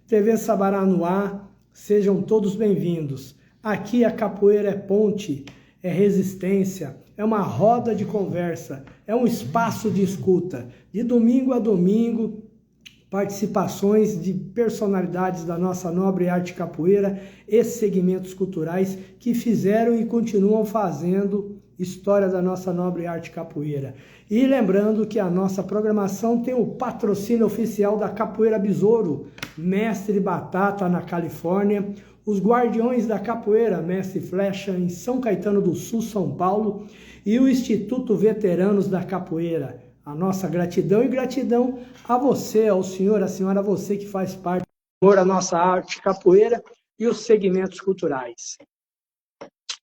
TV Sabará no ar, sejam todos bem-vindos. Aqui a capoeira é ponte, é resistência, é uma roda de conversa, é um espaço de escuta. De domingo a domingo, participações de personalidades da nossa nobre arte capoeira e segmentos culturais que fizeram e continuam fazendo história da nossa nobre arte capoeira. E lembrando que a nossa programação tem o patrocínio oficial da Capoeira Besouro, Mestre Batata na Califórnia, os Guardiões da Capoeira, Mestre Flecha em São Caetano do Sul, São Paulo, e o Instituto Veteranos da Capoeira. A nossa gratidão e gratidão a você, ao senhor, a senhora, a você que faz parte da nossa arte capoeira e os segmentos culturais.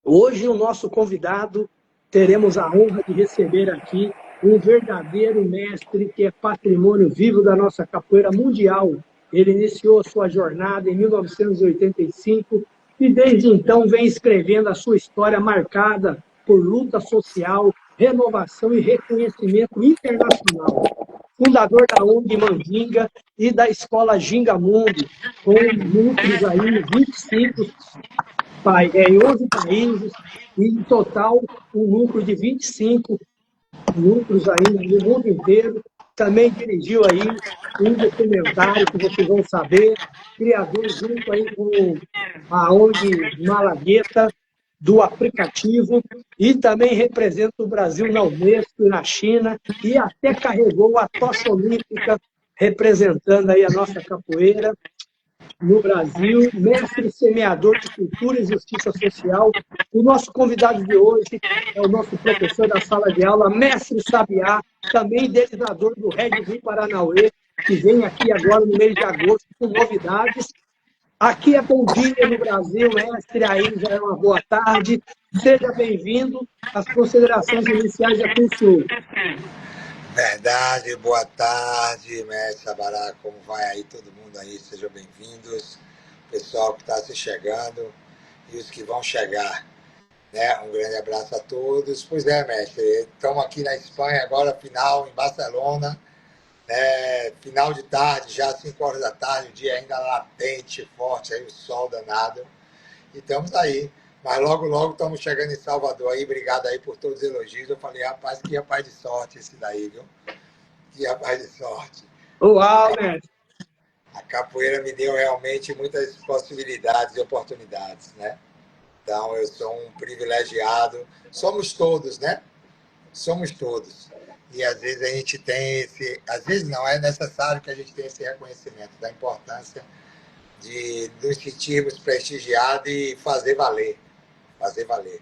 Hoje, o nosso convidado, teremos a honra de receber aqui um verdadeiro mestre que é patrimônio vivo da nossa capoeira mundial. Ele iniciou a sua jornada em 1985 e desde então vem escrevendo a sua história marcada por luta social, renovação e reconhecimento internacional. Fundador da ONG Mandinga e da Escola Ginga Mundo, com núcleos aí em 25 em 11 países, e em total um núcleo de 25 núcleos aí no mundo inteiro. Também dirigiu aí um documentário que vocês vão saber, criador junto aí com a ONG Malagueta, do aplicativo, e também representa o Brasil na Unesco e na China, e até carregou a tocha olímpica, representando aí a nossa capoeira no Brasil, mestre semeador de cultura e justiça social. O nosso convidado de hoje é o nosso professor da sala de aula, mestre Sabiá, também idealizador do Red Rio Paranauê, que vem aqui agora no mês de agosto com novidades. Aqui é bom dia no Brasil, mestre, aí já é uma boa tarde. Seja bem-vindo. As considerações iniciais é com o senhor. Verdade, boa tarde, mestre Sabará, como vai aí todo mundo aí, sejam bem-vindos, pessoal que está se chegando e os que vão chegar, né? Um grande abraço a todos. Pois é, mestre, estamos aqui na Espanha agora, final em Barcelona, final de tarde, já às 5 horas da tarde, o dia ainda latente, forte, aí o sol danado, e estamos aí. Mas logo, logo estamos chegando em Salvador aí. Obrigado aí por todos os elogios. Eu falei, rapaz, que rapaz de sorte esse daí, viu? Que rapaz de sorte. Uau, mestre! A capoeira me deu realmente muitas possibilidades e oportunidades, né? Então, eu sou um privilegiado. Somos todos, né? Somos todos. E às vezes a gente tem esse... Às vezes não, é necessário que a gente tenha esse reconhecimento da importância de nos sentirmos prestigiados e fazer valer. Fazer valer.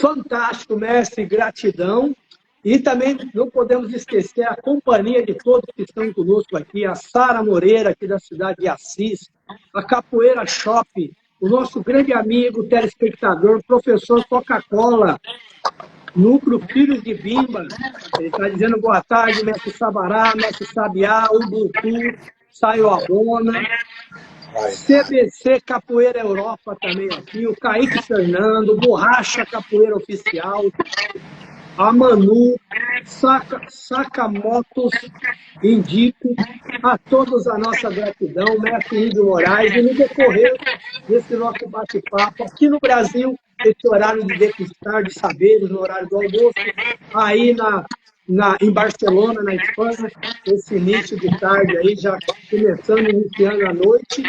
Fantástico, mestre, gratidão. E também não podemos esquecer a companhia de todos que estão conosco aqui, a Sara Moreira, aqui da cidade de Assis, a Capoeira Shop, o nosso grande amigo, telespectador, professor Coca-Cola, Núcleo Filhos de Bimba. Ele está dizendo boa tarde, mestre Sabará, mestre Sabiá, Ubuntu, Saioabona, CBC Capoeira Europa também aqui, o Kaique Fernando, Borracha Capoeira Oficial, a Manu, Sakamotos, indico a todos a nossa gratidão, mestre Índio Moraes, e no decorrer desse nosso bate-papo, aqui no Brasil, esse horário de degustar de saberes, no horário do almoço, aí em Barcelona, na Espanha, esse início de tarde aí, já começando, iniciando a noite,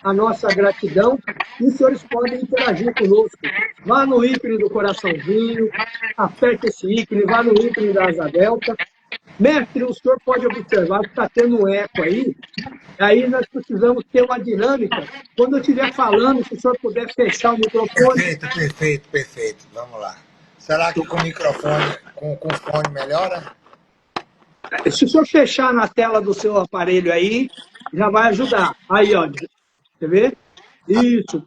a nossa gratidão, e os senhores podem interagir conosco. Vá no ícone do coraçãozinho, aperte esse ícone, vá no ícone da Asa Delta. Mestre, o senhor pode observar que está tendo um eco aí nós precisamos ter uma dinâmica. Quando eu estiver falando, se o senhor puder fechar o microfone... Perfeito. Vamos lá. Será que com o microfone, com o fone melhora? Se o senhor fechar na tela do seu aparelho aí, já vai ajudar. Aí, ó. Quer ver? Isso.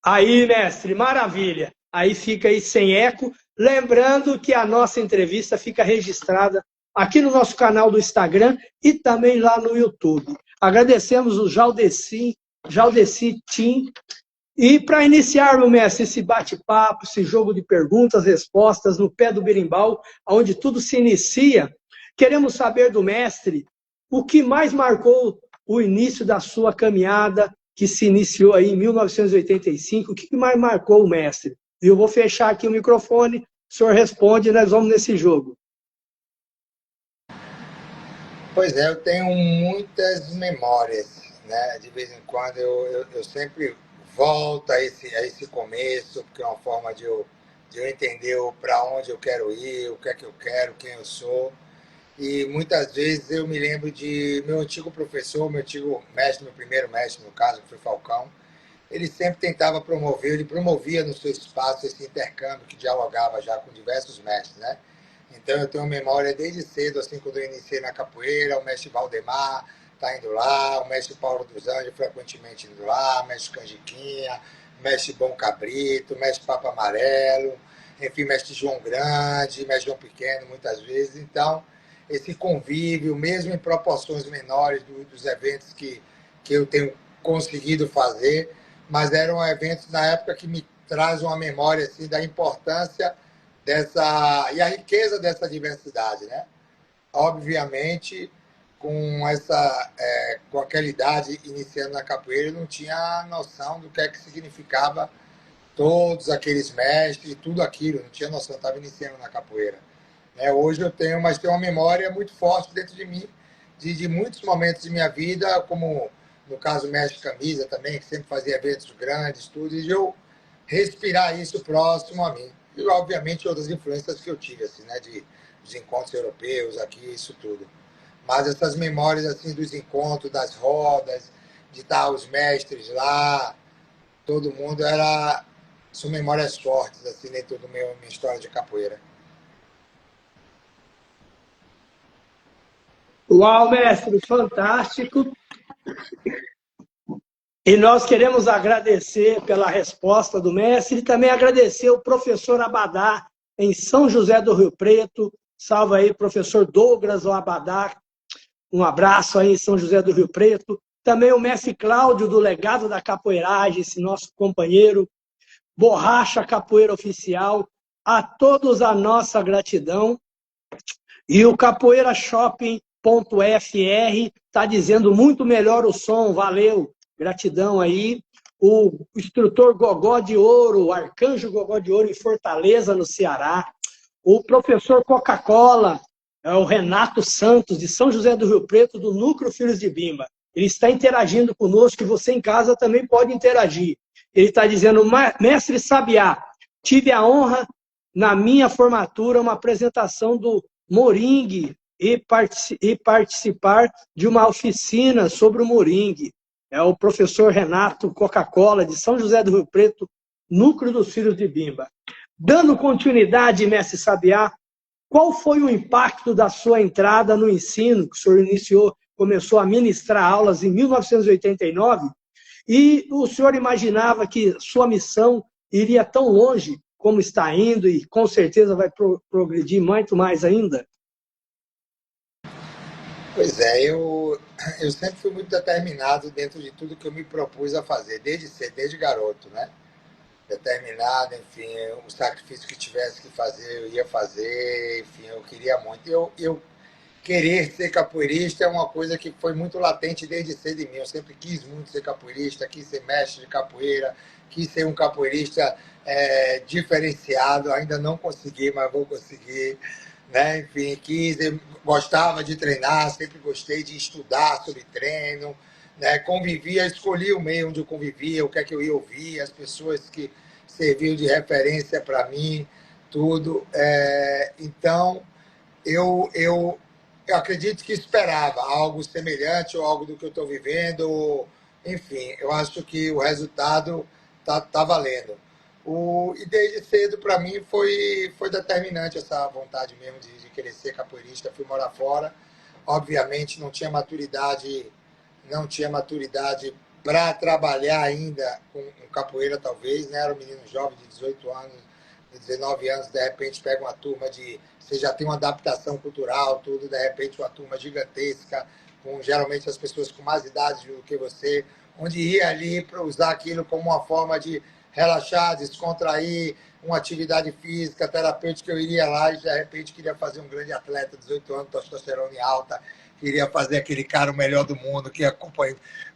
Aí, mestre, maravilha. Aí fica aí sem eco. Lembrando que a nossa entrevista fica registrada aqui no nosso canal do Instagram e também lá no YouTube. Agradecemos o Jaldeci Tim. E para iniciar, meu mestre, esse bate-papo, esse jogo de perguntas, respostas no pé do berimbau, onde tudo se inicia, queremos saber do mestre o que mais marcou o início da sua caminhada, que se iniciou aí em 1985, o que mais marcou o mestre? E eu vou fechar aqui o microfone, o senhor responde e nós vamos nesse jogo. Pois é, eu tenho muitas memórias, né? De vez em quando eu sempre volto a esse começo, porque é uma forma de eu entender para onde eu quero ir, o que é que eu quero, quem eu sou. E muitas vezes eu me lembro de meu antigo professor, meu antigo mestre, meu primeiro mestre, no caso, que foi Falcão. Ele sempre tentava promover, ele promovia no seu espaço esse intercâmbio que dialogava já com diversos mestres, né? Então eu tenho memória desde cedo, assim, quando eu iniciei na capoeira, o mestre Valdemar está indo lá, o mestre Paulo dos Anjos frequentemente indo lá, o mestre Canjiquinha, o mestre Bom Cabrito, o mestre Papa Amarelo, enfim, mestre João Grande, mestre João Pequeno, muitas vezes. Então, esse convívio, mesmo em proporções menores dos eventos que eu tenho conseguido fazer, mas eram eventos na época que me traz uma memória assim da importância dessa e a riqueza dessa diversidade, né? Obviamente, com aquela idade iniciando na capoeira, eu não tinha noção do que é que significava todos aqueles mestres e tudo aquilo, não tinha noção, estava iniciando na capoeira. Né? Hoje eu tenho, mas tenho uma memória muito forte dentro de mim, de muitos momentos de minha vida, como no caso Mestre Camisa também, que sempre fazia eventos grandes, tudo, e de eu respirar isso próximo a mim. E, obviamente, outras influências que eu tive, assim, né, dos encontros europeus aqui, isso tudo. Mas essas memórias, assim, dos encontros, das rodas, de estar os mestres lá, todo mundo são memórias fortes, assim, dentro da minha história de capoeira. Uau, mestre, fantástico. E nós queremos agradecer pela resposta do mestre e também agradecer o professor Abadá, em São José do Rio Preto. Salve aí, professor Douglas Abadá. Um abraço aí em São José do Rio Preto. Também o mestre Cláudio, do Legado da Capoeiragem, esse nosso companheiro. Borracha Capoeira Oficial. A todos a nossa gratidão. E o Capoeira Shopping.fr está dizendo muito melhor o som, valeu, gratidão aí. O instrutor Gogó de Ouro, o Arcanjo Gogó de Ouro em Fortaleza, no Ceará. O professor Coca-Cola, é o Renato Santos, de São José do Rio Preto, do Núcleo Filhos de Bimba. Ele está interagindo conosco e você em casa também pode interagir. Ele está dizendo, mestre Sabiá, tive a honra, na minha formatura, uma apresentação do moringue e participar de uma oficina sobre o moringue. É o professor Renato Coca-Cola, de São José do Rio Preto, Núcleo dos Filhos de Bimba. Dando continuidade, mestre Sabiá, qual foi o impacto da sua entrada no ensino, que o senhor começou a ministrar aulas em 1989, e o senhor imaginava que sua missão iria tão longe como está indo e com certeza vai progredir muito mais ainda? Pois é, eu sempre fui muito determinado dentro de tudo que eu me propus a fazer, desde cedo, desde garoto, né? Determinado, enfim, o sacrifício que tivesse que fazer, eu ia fazer, enfim, eu queria muito. Eu querer ser capoeirista é uma coisa que foi muito latente desde cedo em mim. Eu sempre quis muito ser capoeirista, quis ser mestre de capoeira, quis ser um capoeirista diferenciado. Ainda não consegui, mas vou conseguir. Né? Enfim, gostava de treinar, sempre gostei de estudar sobre treino. Né? Convivia, escolhi o meio onde eu convivia, o que é que eu ia ouvir, as pessoas que serviam de referência para mim, tudo. Então, eu acredito que esperava algo semelhante ou algo do que eu estou vivendo. Enfim, eu acho que o resultado tá valendo. E desde cedo, para mim, foi determinante essa vontade mesmo de querer ser capoeirista. Fui morar fora. Obviamente, não tinha maturidade para trabalhar ainda com capoeira, talvez. Né? Era um menino jovem de 18 anos, de 19 anos, de repente pega uma turma de... Você já tem uma adaptação cultural, tudo, de repente uma turma gigantesca, com geralmente as pessoas com mais idade do que você, onde ia ali para usar aquilo como uma forma de relaxar, descontrair, uma atividade física, terapêutica, eu iria lá e de repente queria fazer um grande atleta, 18 anos, testosterona alta, queria fazer aquele cara o melhor do mundo, que ia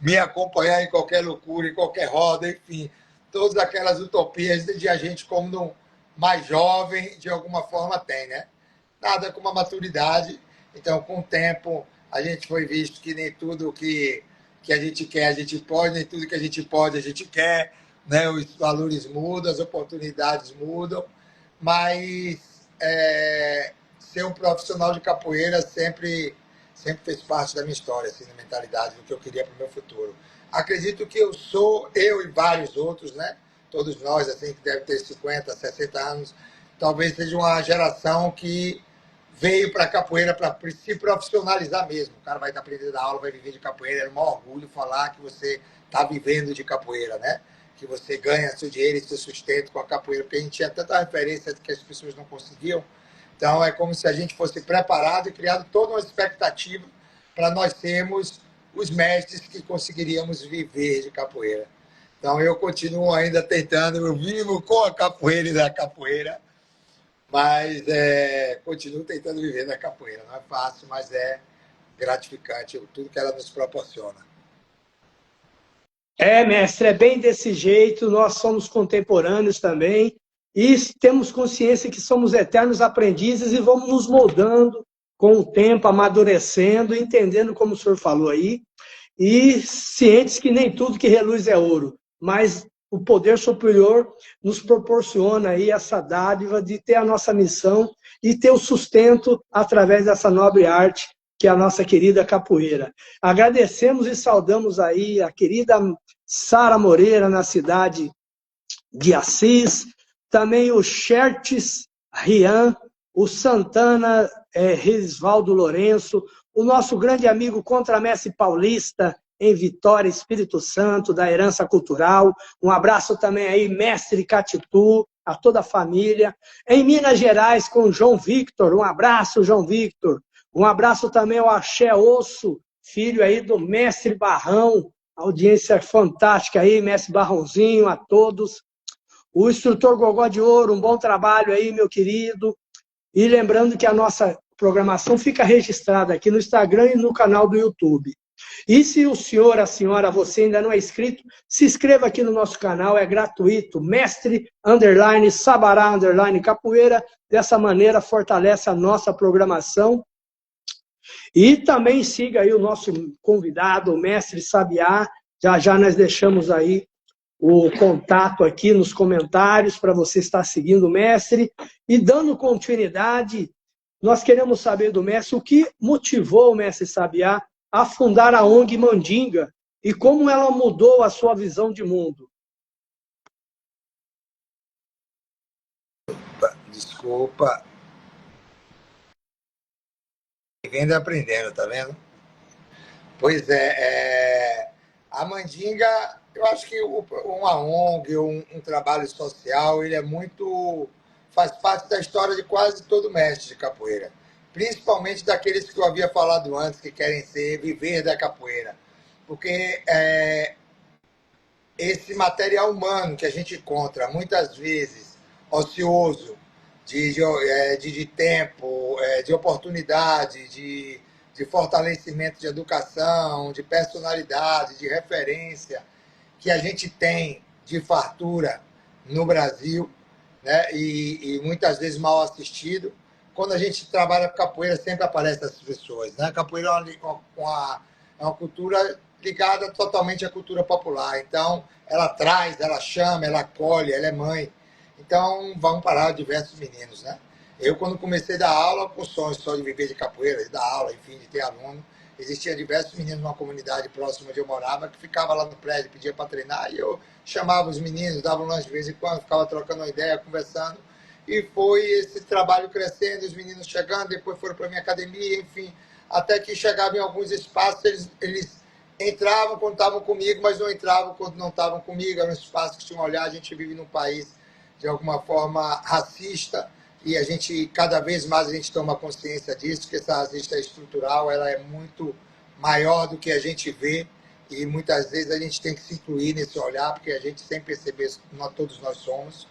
me acompanhar em qualquer loucura, em qualquer roda, enfim. Todas aquelas utopias de a gente, como mais jovem, de alguma forma tem, né? Nada com uma maturidade. Então, com o tempo, a gente foi visto que nem tudo que a gente quer, a gente pode, nem tudo que a gente pode, a gente quer, né? Os valores mudam, as oportunidades mudam, mas ser um profissional de capoeira sempre fez parte da minha história, assim, da mentalidade do que eu queria para o meu futuro. Acredito que eu e vários outros, né? Todos nós, assim, que devem ter 50, 60 anos, talvez seja uma geração que veio para a capoeira para se profissionalizar mesmo. O cara vai estar aprendendo a aula, vai viver de capoeira. É um orgulho falar que você está vivendo de capoeira, né? Que você ganha seu dinheiro e seu sustento com a capoeira, porque a gente tinha tanta referência que as pessoas não conseguiam. Então, é como se a gente fosse preparado e criado toda uma expectativa para nós sermos os mestres que conseguiríamos viver de capoeira. Então, eu continuo ainda tentando, eu vivo com a capoeira e da capoeira, mas continuo tentando viver da capoeira. Não é fácil, mas é gratificante tudo que ela nos proporciona. Mestre, é bem desse jeito, nós somos contemporâneos também, e temos consciência que somos eternos aprendizes e vamos nos moldando com o tempo, amadurecendo, entendendo como o senhor falou aí, e cientes que nem tudo que reluz é ouro, mas o poder superior nos proporciona aí essa dádiva de ter a nossa missão e ter o sustento através dessa nobre arte que é a nossa querida capoeira. Agradecemos e saudamos aí a querida Sara Moreira, na cidade de Assis, também o Xerxes Rian, o Santana Risvaldo Lourenço, o nosso grande amigo Contramestre Paulista, em Vitória, Espírito Santo, da Herança Cultural. Um abraço também aí, Mestre Catitu, a toda a família. Em Minas Gerais, com João Victor. Um abraço, João Victor. Um abraço também ao Axé Osso, filho aí do Mestre Barrão. Audiência fantástica aí, Mestre Barrãozinho, a todos. O instrutor Gogó de Ouro, um bom trabalho aí, meu querido. E lembrando que a nossa programação fica registrada aqui no Instagram e no canal do YouTube. E se o senhor, a senhora, você ainda não é inscrito, se inscreva aqui no nosso canal, é gratuito, Mestre Sabará Capoeira. Dessa maneira fortalece a nossa programação. E também siga aí o nosso convidado, o Mestre Sabiá. Já já nós deixamos aí o contato aqui nos comentários para você estar seguindo o mestre. E dando continuidade, nós queremos saber do mestre o que motivou o mestre Sabiá a fundar a ONG Mandinga e como ela mudou a sua visão de mundo. Desculpa. Vivendo e aprendendo, tá vendo? Pois a Mandinga, eu acho que uma ONG, um trabalho social, ele faz parte da história de quase todo mestre de capoeira. Principalmente daqueles que eu havia falado antes, que querem viver da capoeira. Porque esse material humano que a gente encontra, muitas vezes, ocioso, de tempo, de oportunidade, de fortalecimento de educação, de personalidade, de referência, que a gente tem de fartura no Brasil, né? E muitas vezes mal assistido. Quando a gente trabalha com capoeira, sempre aparecem essas pessoas. Né? A capoeira é uma cultura ligada totalmente à cultura popular. Então, ela traz, ela chama, ela acolhe, ela é mãe. Então, vão parar diversos meninos, né? Eu, quando comecei a dar aula, com sonhos só de viver de capoeira, de dar aula, enfim, de ter aluno, existiam diversos meninos numa comunidade próxima onde eu morava que ficava lá no prédio, pedia para treinar, e eu chamava os meninos, dava um lanche de vez em quando, ficava trocando uma ideia, conversando, e foi esse trabalho crescendo, os meninos chegando, depois foram para a minha academia, enfim, até que chegava em alguns espaços, eles entravam quando estavam comigo, mas não entravam quando não estavam comigo, eram espaços que tinham olhar, a gente vive num país de alguma forma racista, e cada vez mais a gente toma consciência disso, que essa racista estrutural, ela é muito maior do que a gente vê, e muitas vezes a gente tem que se incluir nesse olhar, porque a gente, sem perceber, todos nós somos,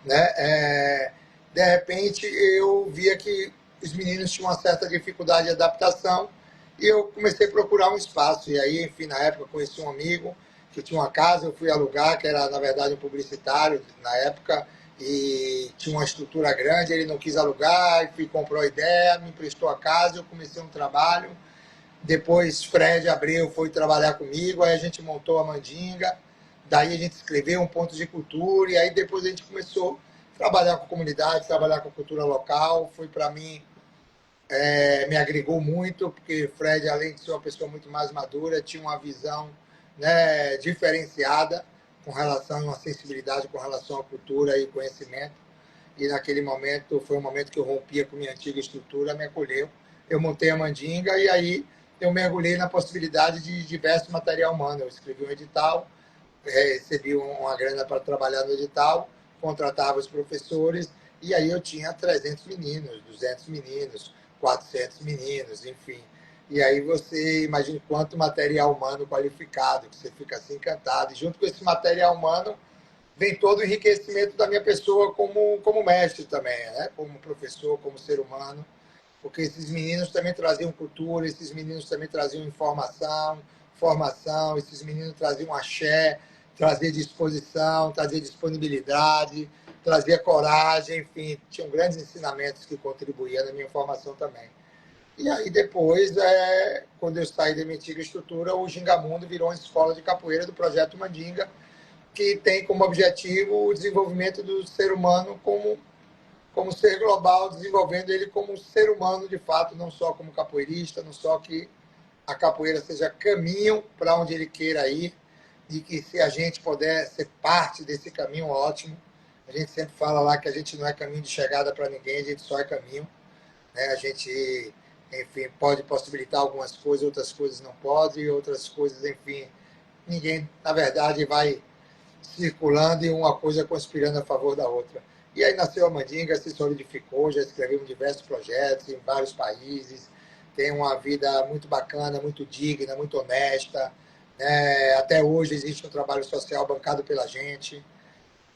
né? De repente, eu via que os meninos tinham uma certa dificuldade de adaptação, E eu comecei a procurar um espaço. E aí, enfim, na época, conheci um amigo que tinha uma casa, eu fui alugar, que era, na verdade, um publicitário na época, e tinha uma estrutura grande, ele não quis alugar, enfim, comprou a ideia, me emprestou a casa, eu comecei um trabalho. Depois, Fred Abreu foi trabalhar comigo, aí a gente montou a Mandinga, daí a gente escreveu um ponto de cultura, e aí depois a gente começou a trabalhar com a comunidade, trabalhar com a cultura local. Foi, para mim, me agregou muito, porque Fred, além de ser uma pessoa muito mais madura, tinha uma visão, né, diferenciada com relação a uma sensibilidade com relação à cultura e conhecimento. E naquele momento, foi um momento que eu rompia com minha antiga estrutura, me acolheu. Eu montei a Mandinga e aí eu mergulhei na possibilidade de diverso material humano. Eu escrevi um edital, recebi uma grana para trabalhar no edital, contratava os professores, e aí eu tinha 300 meninos, 200 meninos, 400 meninos, enfim. E aí você imagina quanto material humano qualificado, que você fica assim encantado. E junto com esse material humano vem todo o enriquecimento da minha pessoa como mestre também, né? Como professor, como ser humano, porque esses meninos também traziam cultura, esses meninos também traziam informação, formação, esses meninos traziam axé, trazia disposição, trazia disponibilidade, trazia coragem, enfim, tinham grandes ensinamentos que contribuíam na minha formação também. E aí depois, quando eu saí da minha antiga estrutura, o Gingamundo virou uma escola de capoeira do Projeto Mandinga, que tem como objetivo o desenvolvimento do ser humano como ser global, desenvolvendo ele como ser humano de fato, não só como capoeirista, não só que a capoeira seja caminho para onde ele queira ir, e que se a gente puder ser parte desse caminho, ótimo. A gente sempre fala lá que a gente não é caminho de chegada para ninguém, a gente só é caminho, né? A gente, enfim, pode possibilitar algumas coisas, outras coisas não pode, e outras coisas, enfim, ninguém, na verdade, vai circulando e uma coisa conspirando a favor da outra. E aí nasceu a Mandinga, se solidificou, já escreveu em diversos projetos, em vários países, tem uma vida muito bacana, muito digna, muito honesta, né? Até hoje existe um trabalho social bancado pela gente,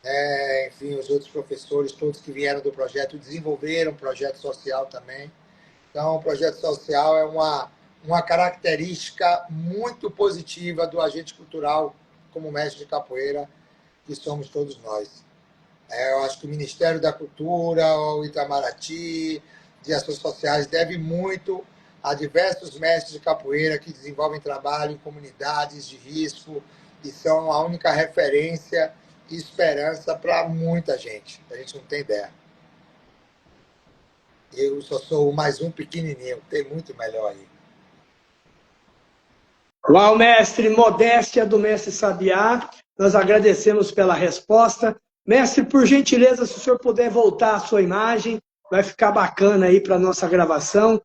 né? Enfim, os outros professores, todos que vieram do projeto, desenvolveram um projeto social também. Então, o projeto social é uma característica muito positiva do agente cultural como mestre de capoeira, que somos todos nós. Eu acho que o Ministério da Cultura, o Itamaraty, de ações sociais, deve muito a diversos mestres de capoeira que desenvolvem trabalho em comunidades de risco e são a única referência e esperança para muita gente. A gente não tem ideia. Eu só sou mais um pequenininho, tem muito melhor aí. Uau, mestre, modéstia do mestre Sabiá, nós agradecemos pela resposta. Mestre, por gentileza, se o senhor puder voltar a sua imagem, vai ficar bacana aí para a nossa gravação.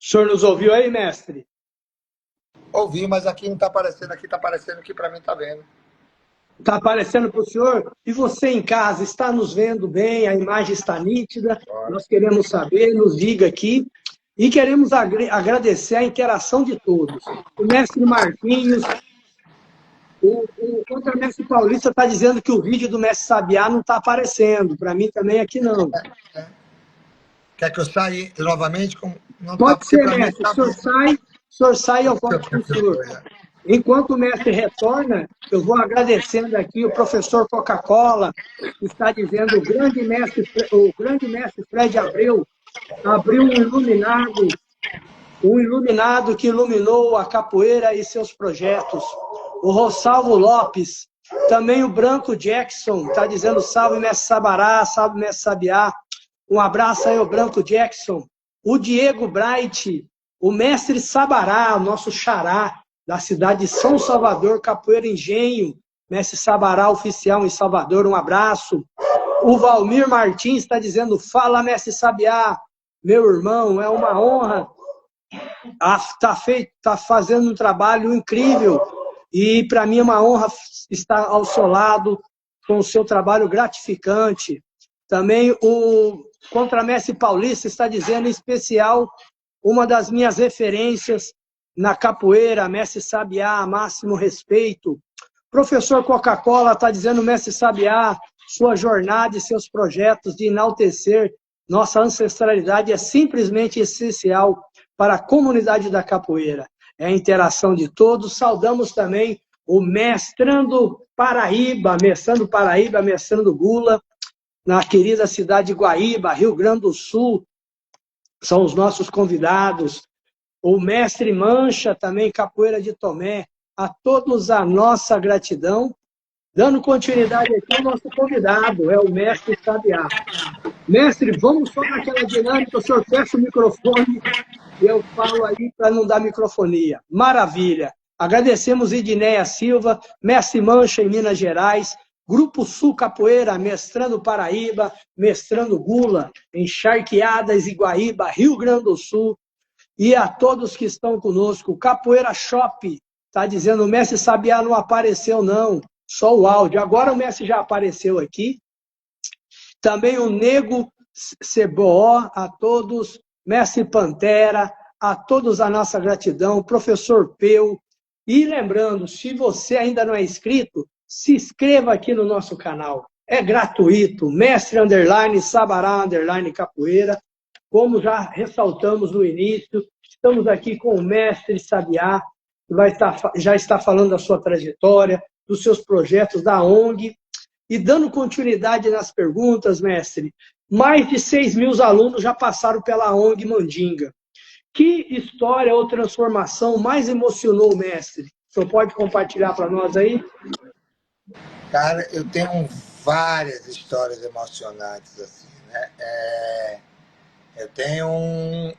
O senhor nos ouviu aí, mestre? Ouvi, mas aqui não está aparecendo, aqui está aparecendo, que para mim está vendo. Está aparecendo para o senhor? E você em casa, está nos vendo bem? A imagem está nítida? Nós queremos saber, nos diga aqui. E queremos agradecer a interação de todos. O mestre Marquinhos, o contramestre Paulista está dizendo que o vídeo do mestre Sabiá não está aparecendo. Para mim também aqui não. Quer que eu saia novamente? Não Pode tá, ser, para mim mestre. tá bom. O senhor sai e eu volto com o senhor. Enquanto o mestre retorna, eu vou agradecendo aqui o professor Coca-Cola, que está dizendo o grande mestre Fred Abreu abriu um iluminado que iluminou a capoeira e seus projetos. O Rosalvo Lopes, também o Branco Jackson, está dizendo salve mestre Sabará, salve mestre Sabiá. Um abraço aí ao Branco Jackson. O Diego Bright, o mestre Sabará, o nosso xará, da cidade de São Salvador, Capoeira Engenho, mestre Sabará oficial em Salvador, um abraço. O Valmir Martins está dizendo, fala mestre Sabiá, meu irmão, é uma honra, está fazendo um trabalho incrível, e para mim é uma honra estar ao seu lado, com o seu trabalho gratificante. Também o contramestre Paulista está dizendo, em especial, uma das minhas referências na capoeira, mestre Sabiá, máximo respeito. Professor Coca-Cola está dizendo, mestre Sabiá, sua jornada e seus projetos de enaltecer nossa ancestralidade é simplesmente essencial para a comunidade da capoeira. É a interação de todos. Saudamos também o mestrando Paraíba, mestrando Gula, na querida cidade de Guaíba, Rio Grande do Sul, são os nossos convidados. O mestre Mancha, também Capoeira de Tomé, a todos a nossa gratidão. Dando continuidade aqui ao nosso convidado, é o mestre Sabiá. Mestre, vamos só naquela dinâmica, o senhor fecha o microfone e eu falo aí para não dar microfonia. Maravilha! Agradecemos Idinéia Silva, mestre Mancha em Minas Gerais, Grupo Sul Capoeira, mestrando Paraíba, mestrando Gula, em Charqueadas, Iguaíba, Rio Grande do Sul, e a todos que estão conosco. Capoeira Shop está dizendo, o mestre Sabiá não apareceu não, só o áudio. Agora o mestre já apareceu aqui. Também o Nego Ceboó, a todos, mestre Pantera, a todos a nossa gratidão, professor Peu. E lembrando, se você ainda não é inscrito, se inscreva aqui no nosso canal. É gratuito, mestre _ Sabará _ Capoeira. Como já ressaltamos no início, estamos aqui com o mestre Sabiá, que já está falando da sua trajetória, dos seus projetos, da ONG. E dando continuidade nas perguntas, mestre, mais de 6.000 alunos já passaram pela ONG Mandinga. Que história ou transformação mais emocionou o mestre? O senhor pode compartilhar para nós aí? Cara, eu tenho várias histórias emocionantes, assim, né? Eu tenho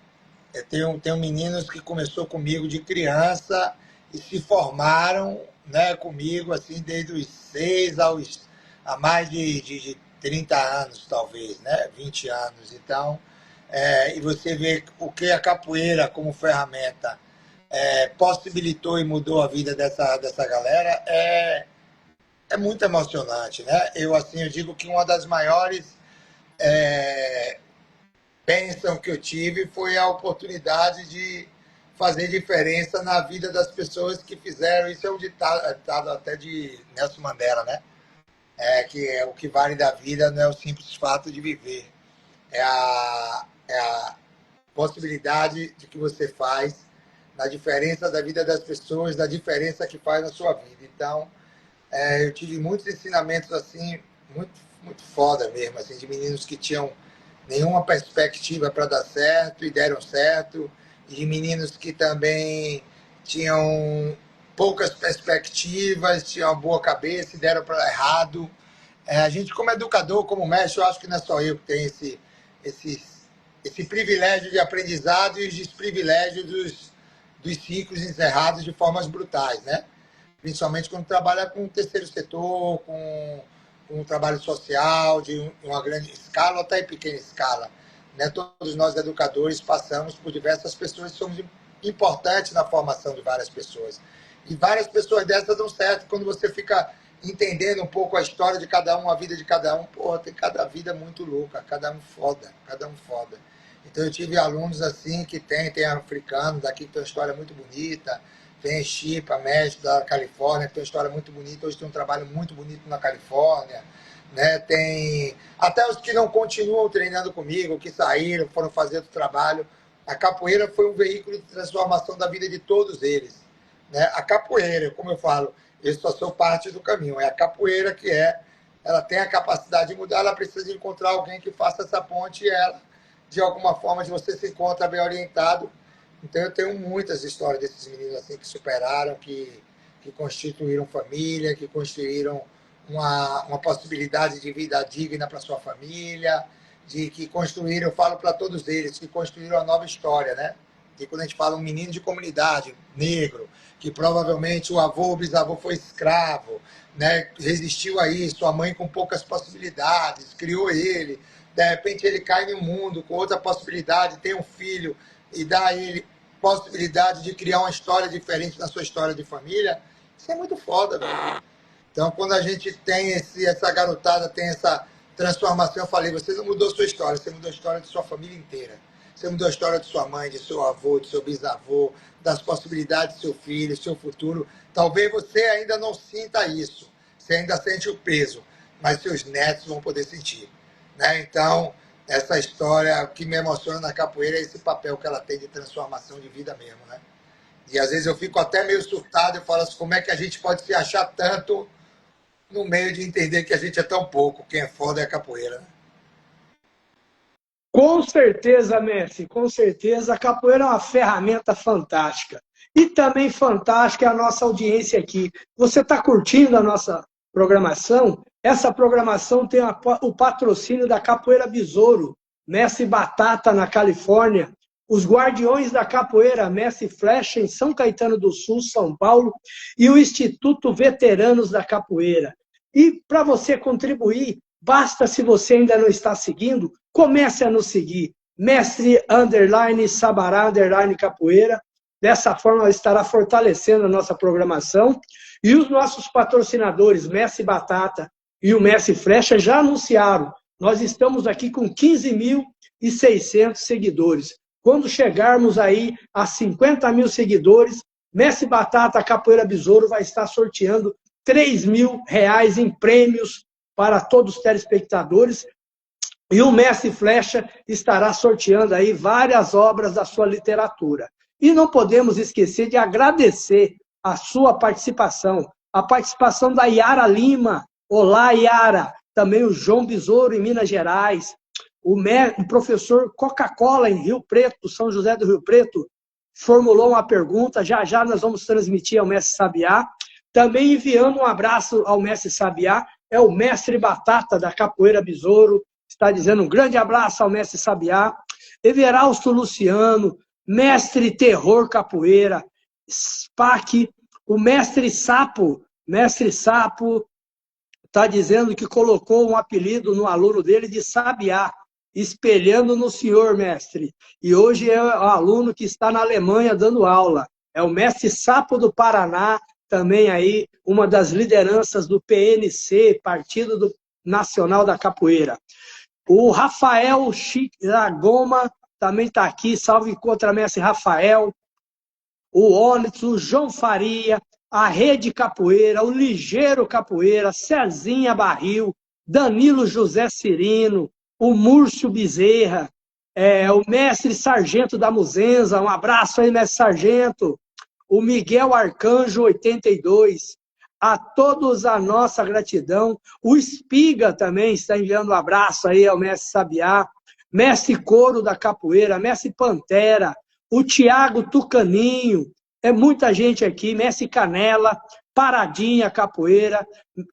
meninos que começou comigo de criança e se formaram, né, comigo assim desde os 6 a mais de 30 anos, talvez, né, 20 anos. Então, e você vê o que a capoeira como ferramenta possibilitou e mudou a vida dessa galera é muito emocionante, né? Eu digo que uma das maiores bênção que eu tive foi a oportunidade de fazer diferença na vida das pessoas que fizeram. Isso é um ditado até de Nelson Mandela, né? Que o que vale da vida não é o simples fato de viver, é a possibilidade de que você faz na diferença da vida das pessoas, da diferença que faz na sua vida. Então, eu tive muitos ensinamentos assim, muito, muito foda mesmo, assim, de meninos que tinham nenhuma perspectiva para dar certo e deram certo, e de meninos que também tinham poucas perspectivas, tinham uma boa cabeça e deram para errado. A gente, como educador, como mestre, eu acho que não é só eu que tenho esse, esse privilégio de aprendizado e os desprivilégios dos ciclos encerrados de formas brutais, né? Principalmente quando trabalha com o terceiro setor, com um trabalho social de uma grande escala ou até em pequena escala. Né? Todos nós, educadores, passamos por diversas pessoas e somos importantes na formação de várias pessoas. E várias pessoas dessas dão certo quando você fica entendendo um pouco a história de cada um, a vida de cada um. Porra, tem cada vida muito louca, cada um foda, cada um foda. Então eu tive alunos assim que tem africanos aqui que tem uma história muito bonita, tem Chipa, México, da Califórnia, que tem uma história muito bonita, hoje tem um trabalho muito bonito na Califórnia, né? Tem até os que não continuam treinando comigo, que saíram, foram fazer outro trabalho. A capoeira foi um veículo de transformação da vida de todos eles, né? A capoeira, como eu falo, eu só sou parte do caminho, é a capoeira que ela tem a capacidade de mudar, ela precisa de encontrar alguém que faça essa ponte e ela, de alguma forma, de você se encontra bem orientado. Então eu tenho muitas histórias desses meninos assim que superaram, que constituíram família, que construíram uma possibilidade de vida digna para sua família, de que construíram, eu falo para todos eles, que construíram uma nova história, né? Que quando a gente fala um menino de comunidade, negro, que provavelmente o avô, o bisavô foi escravo, né? Resistiu a isso, a mãe com poucas possibilidades, criou ele, de repente ele cai no mundo com outra possibilidade, tem um filho e dá a ele possibilidade de criar uma história diferente na sua história de família, isso é muito foda, velho. Então, quando a gente tem essa garotada, tem essa transformação, eu falei, você não mudou sua história, você mudou a história de sua família inteira. Você mudou a história de sua mãe, de seu avô, de seu bisavô, das possibilidades do seu filho, do seu futuro. Talvez você ainda não sinta isso, você ainda sente o peso, mas seus netos vão poder sentir. Né? Então, essa história, o que me emociona na capoeira é esse papel que ela tem de transformação de vida mesmo. Né? E às vezes eu fico até meio surtado e falo assim, como é que a gente pode se achar tanto no meio de entender que a gente é tão pouco, quem é foda é a capoeira. Né? Com certeza, Messi, com certeza. A capoeira é uma ferramenta fantástica. E também fantástica é a nossa audiência aqui. Você está curtindo a nossa programação? Essa programação tem o patrocínio da Capoeira Besouro, Messi Batata, na Califórnia, os Guardiões da Capoeira, Messi Flecha, em São Caetano do Sul, São Paulo, e o Instituto Veteranos da Capoeira. E para você contribuir, basta, se você ainda não está seguindo, comece a nos seguir. Mestre _ Sabará _ Capoeira. Dessa forma, estará fortalecendo a nossa programação. E os nossos patrocinadores, Messi Batata e o Messi Flecha, já anunciaram. Nós estamos aqui com 15.600 seguidores. Quando chegarmos aí a 50 mil seguidores, Messi Batata Capoeira Besouro vai estar sorteando R$ 3.000 em prêmios para todos os telespectadores. E o Messi Flecha estará sorteando aí várias obras da sua literatura. E não podemos esquecer de agradecer a sua participação, a participação da Yara Lima. Olá, Yara. Também o João Besouro, em Minas Gerais. O professor Coca-Cola, em Rio Preto, São José do Rio Preto, formulou uma pergunta. Já já nós vamos transmitir ao Mestre Sabiá. Também enviando um abraço ao Mestre Sabiá, é o Mestre Batata, da Capoeira Besouro. Está dizendo um grande abraço ao Mestre Sabiá. Everaldo Luciano, Mestre Terror Capoeira, SPAC, o Mestre Sapo está dizendo que colocou um apelido no aluno dele de Sabiá, espelhando no senhor, mestre. E hoje é o aluno que está na Alemanha dando aula. É o Mestre Sapo do Paraná, também aí uma das lideranças do PNC, Partido Nacional da Capoeira. O Rafael Chiragoma também está aqui, salve contra Mestre Rafael. O Onyx, o João Faria, a Rede Capoeira, o Ligeiro Capoeira, Cezinha Barril, Danilo José Cirino, o Múrcio Bezerra, o Mestre Sargento da Muzenza, um abraço aí, Mestre Sargento. O Miguel Arcanjo 82, a todos a nossa gratidão. O Espiga também está enviando um abraço aí ao Mestre Sabiá, Mestre Couro da Capoeira, Mestre Pantera, o Tiago Tucaninho, é muita gente aqui, Mestre Canela, Paradinha Capoeira,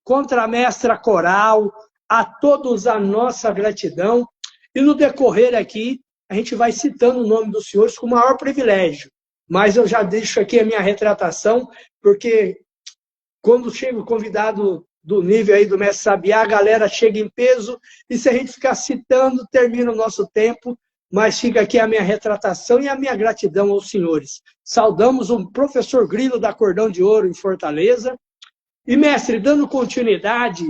Contramestra Coral, a todos a nossa gratidão. E no decorrer aqui, a gente vai citando o nome dos senhores com o maior privilégio. Mas eu já deixo aqui a minha retratação, porque quando chega o convidado do nível aí do Mestre Sabiá, a galera chega em peso, e se a gente ficar citando, termina o nosso tempo, mas fica aqui a minha retratação e a minha gratidão aos senhores. Saudamos o professor Grilo da Cordão de Ouro, em Fortaleza. E, mestre, dando continuidade,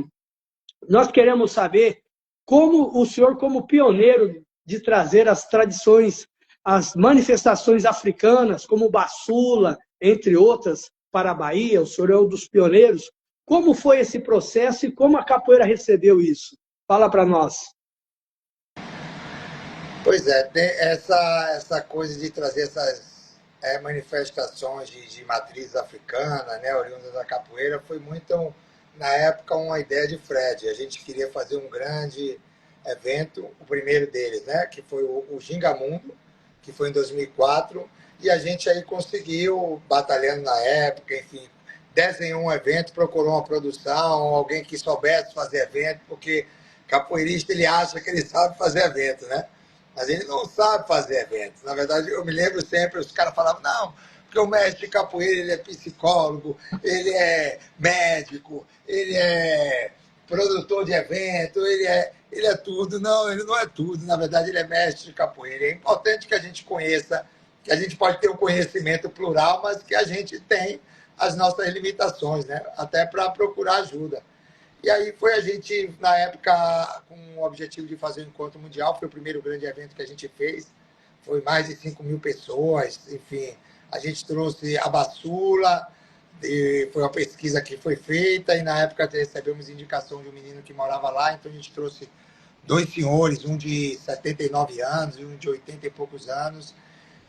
nós queremos saber como o senhor, como pioneiro de trazer as tradições, as manifestações africanas, como o Baçula, entre outras, para a Bahia, o senhor é um dos pioneiros. Como foi esse processo e como a capoeira recebeu isso? Fala para nós. Pois é, tem essa coisa de trazer essas manifestações de matriz africana, né, oriunda da capoeira, foi muito, na época, uma ideia de Fred. A gente queria fazer um grande evento, o primeiro deles, né, que foi o Gingamundo, que foi em 2004, e a gente aí conseguiu, batalhando na época, enfim, desenhou um evento, procurou uma produção, alguém que soubesse fazer evento, porque capoeirista ele acha que ele sabe fazer evento, né? Mas ele não sabe fazer eventos. Na verdade, eu me lembro sempre, os caras falavam, não, porque o mestre de capoeira, ele é psicólogo, ele é médico, ele é produtor de evento, ele é tudo. Não, ele não é tudo. Na verdade, ele é mestre de capoeira. É importante que a gente conheça, que a gente pode ter um conhecimento plural, mas que a gente tem as nossas limitações, né? Até para procurar ajuda. E aí foi a gente, na época, com o objetivo de fazer o Encontro Mundial, foi o primeiro grande evento que a gente fez, foi mais de 5.000 pessoas, enfim, a gente trouxe a Baçula, E foi uma pesquisa que foi feita e na época recebemos indicação de um menino que morava lá, então a gente trouxe dois senhores, um de 79 anos e um de 80 e poucos anos,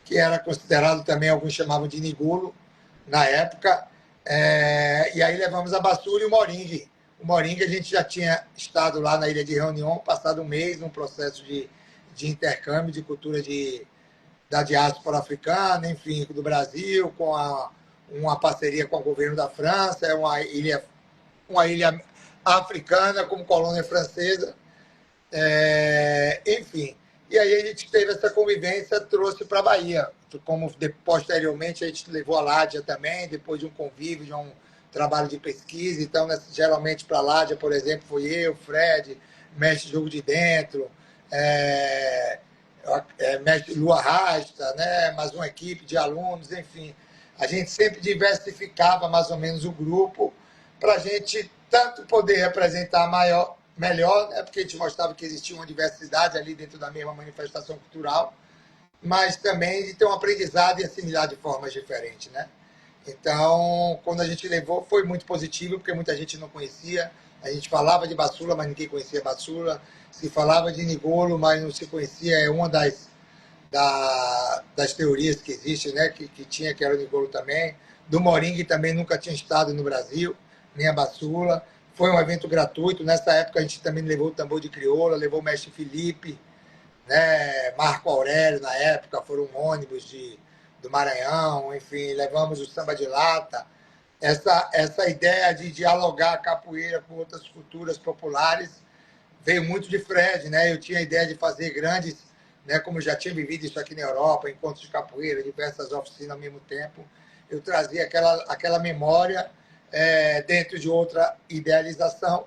que era considerado também, alguns chamavam de Nigulo na época. E aí levamos a Bassula e o Moringue. O Moringue a gente já tinha estado lá na Ilha de Reunião, passado um mês, num processo de intercâmbio de cultura da diáspora africana, enfim, do Brasil, com uma parceria com o governo da França, é uma ilha africana como colônia francesa. Enfim, e aí a gente teve essa convivência, trouxe para a Bahia. Como posteriormente a gente levou a Ládia também, depois de um convívio, de um trabalho de pesquisa. Então, geralmente para a Ládia, por exemplo, fui eu, Fred, mestre Jogo de Dentro, mestre Lua Rasta, né? Mais uma equipe de alunos, enfim. A gente sempre diversificava mais ou menos o grupo para a gente tanto poder representar melhor, né? Porque a gente mostrava que existia uma diversidade ali dentro da mesma manifestação cultural, mas também de ter um aprendizado e assimilar de formas diferentes, né? Então, quando a gente levou, foi muito positivo, porque muita gente não conhecia. A gente falava de Bassula, mas ninguém conhecia Bassula. Se falava de Nigolo, mas não se conhecia. É uma das teorias que existe, né? Que tinha, que era o Nigolo também. Do Moringue também nunca tinha estado no Brasil, nem a Bassula. Foi um evento gratuito. Nessa época a gente também levou o tambor de crioula, levou o mestre Felipe, né? Marco Aurélio, na época, foram um ônibus do Maranhão, enfim, levamos o samba de lata. Essa ideia de dialogar a capoeira com outras culturas populares veio muito de Fred, né? Eu tinha a ideia de fazer grandes, né? Como eu já tinha vivido isso aqui na Europa, encontros de capoeira, diversas oficinas ao mesmo tempo, eu trazia aquela memória dentro de outra idealização.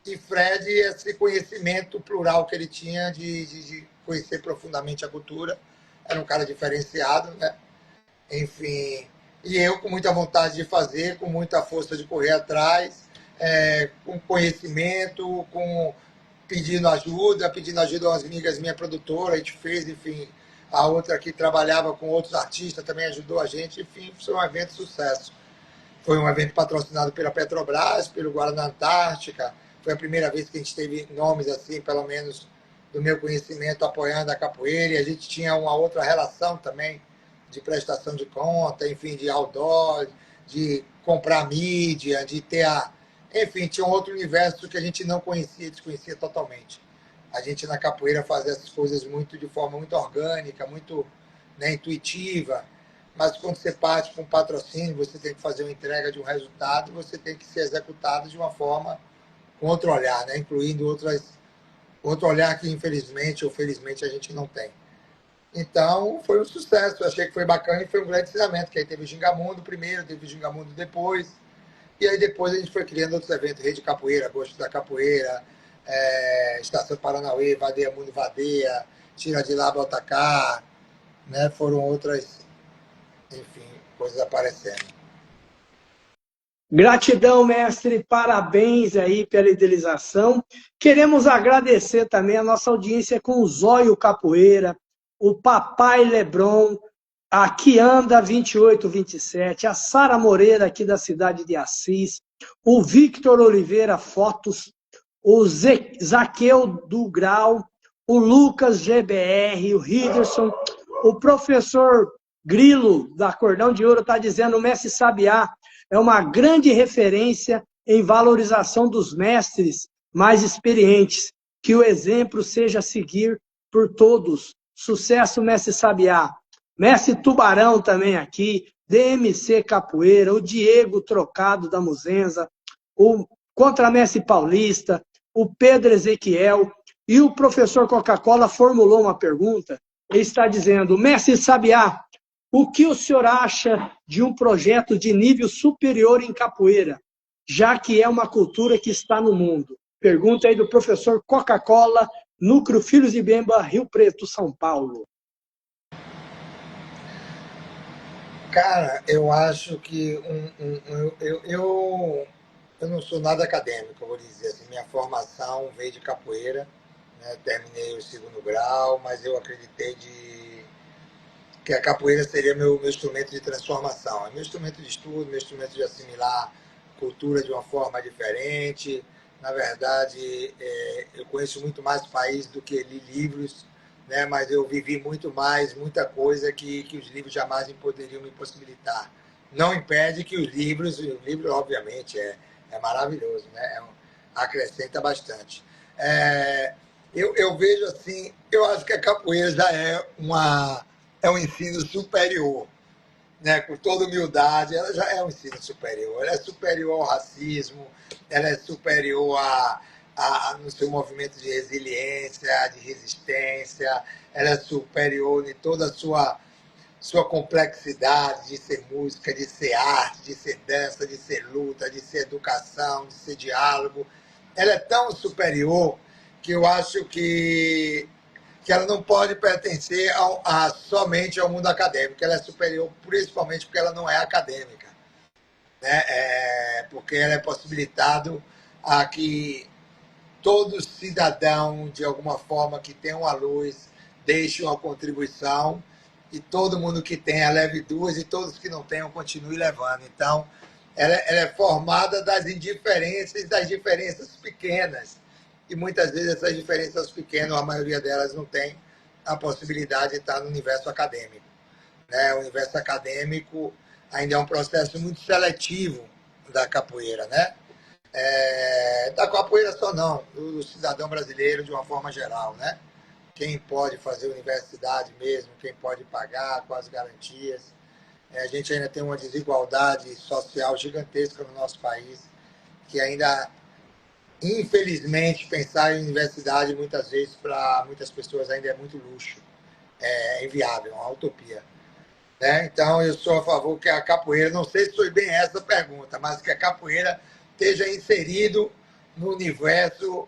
E Fred, esse conhecimento plural que ele tinha de conhecer profundamente a cultura, era um cara diferenciado, né? Enfim, e eu com muita vontade de fazer, com muita força de correr atrás, com conhecimento, pedindo ajuda a umas amigas minha produtora, a gente fez, enfim, a outra que trabalhava com outros artistas também ajudou a gente, enfim, foi um evento de sucesso. Foi um evento patrocinado pela Petrobras, pelo Guaraná Antártica. Foi a primeira vez que a gente teve nomes assim, pelo menos do meu conhecimento, apoiando a capoeira. E a gente tinha uma outra relação também de prestação de conta, enfim, de outdoor, de comprar mídia, de ter a... Enfim, tinha um outro universo que a gente não conhecia, desconhecia totalmente. A gente na capoeira fazia essas coisas de forma muito orgânica, muito, né, intuitiva, mas quando você parte com um patrocínio, você tem que fazer uma entrega de um resultado, você tem que ser executado de uma forma com outro olhar, né? Incluindo outro olhar que infelizmente ou felizmente a gente não tem. Então, foi um sucesso, eu achei que foi bacana e foi um grande ensinamento, que aí teve o Gingamundo primeiro, teve o Gingamundo depois, e aí depois a gente foi criando outros eventos, Rede Capoeira, Gosto da Capoeira, Estação Paranauê, Vadeia Mundo Vadeia, Tira de Lá, Bota Cá, né? Foram outras, enfim, coisas aparecendo. Gratidão, mestre, parabéns aí pela idealização. Queremos agradecer também a nossa audiência com o Zóio Capoeira, o Papai Lebron, a Kianda 2827, a Sara Moreira, aqui da cidade de Assis, o Victor Oliveira Fotos, o Zaqueu do Grau, o Lucas GBR, o Riderson, o professor Grilo, da Cordão de Ouro, está dizendo: o mestre Sabiá é uma grande referência em valorização dos mestres mais experientes. Que o exemplo seja a seguir por todos. Sucesso, mestre Sabiá. Mestre Tubarão também aqui, DMC Capoeira, o Diego Trocado da Muzenza, o Contramestre Paulista, o Pedro Ezequiel, e o professor Coca-Cola formulou uma pergunta. Ele está dizendo: mestre Sabiá, o que o senhor acha de um projeto de nível superior em capoeira, já que é uma cultura que está no mundo? Pergunta aí do professor Coca-Cola, Núcleo Filhos de Bemba, Rio Preto, São Paulo. Cara, eu acho que eu não sou nada acadêmico, eu vou dizer assim. Minha formação veio de capoeira, né? Terminei o segundo grau, mas eu acreditei que a capoeira seria meu instrumento de transformação. É meu instrumento de estudo, meu instrumento de assimilar cultura de uma forma diferente. Na verdade, eu conheço muito mais países do que li livros, né? Mas eu vivi muito mais, muita coisa que os livros jamais poderiam me possibilitar. Não impede que o livro obviamente é maravilhoso, né? Acrescenta bastante. Eu vejo assim, eu acho que a capoeira já é um ensino superior, né? Com toda humildade, ela já é um ensino superior. Ela é superior ao racismo, ela é superior no seu movimento de resiliência, de resistência, ela é superior em toda a sua complexidade de ser música, de ser arte, de ser dança, de ser luta, de ser educação, de ser diálogo. Ela é tão superior que eu acho que ela não pode pertencer somente ao mundo acadêmico. Ela é superior principalmente porque ela não é acadêmica, né? Porque ela é possibilitado a que todo cidadão, de alguma forma, que tenha uma luz, deixe uma contribuição e todo mundo que tenha leve duas e todos que não tenham continue levando. Então, ela é formada das indiferenças e das diferenças pequenas. E muitas vezes essas diferenças pequenas, a maioria delas não tem a possibilidade de estar no universo acadêmico, né? O universo acadêmico ainda é um processo muito seletivo da capoeira, né? Da capoeira só não, do cidadão brasileiro de uma forma geral, né? Quem pode fazer universidade mesmo, quem pode pagar com as garantias. A gente ainda tem uma desigualdade social gigantesca no nosso país, que ainda, infelizmente, pensar em universidade muitas vezes para muitas pessoas ainda é muito luxo, é inviável, é uma utopia. Né? Então, eu sou a favor que a capoeira, não sei se foi bem essa a pergunta, mas que a capoeira esteja inserido no universo,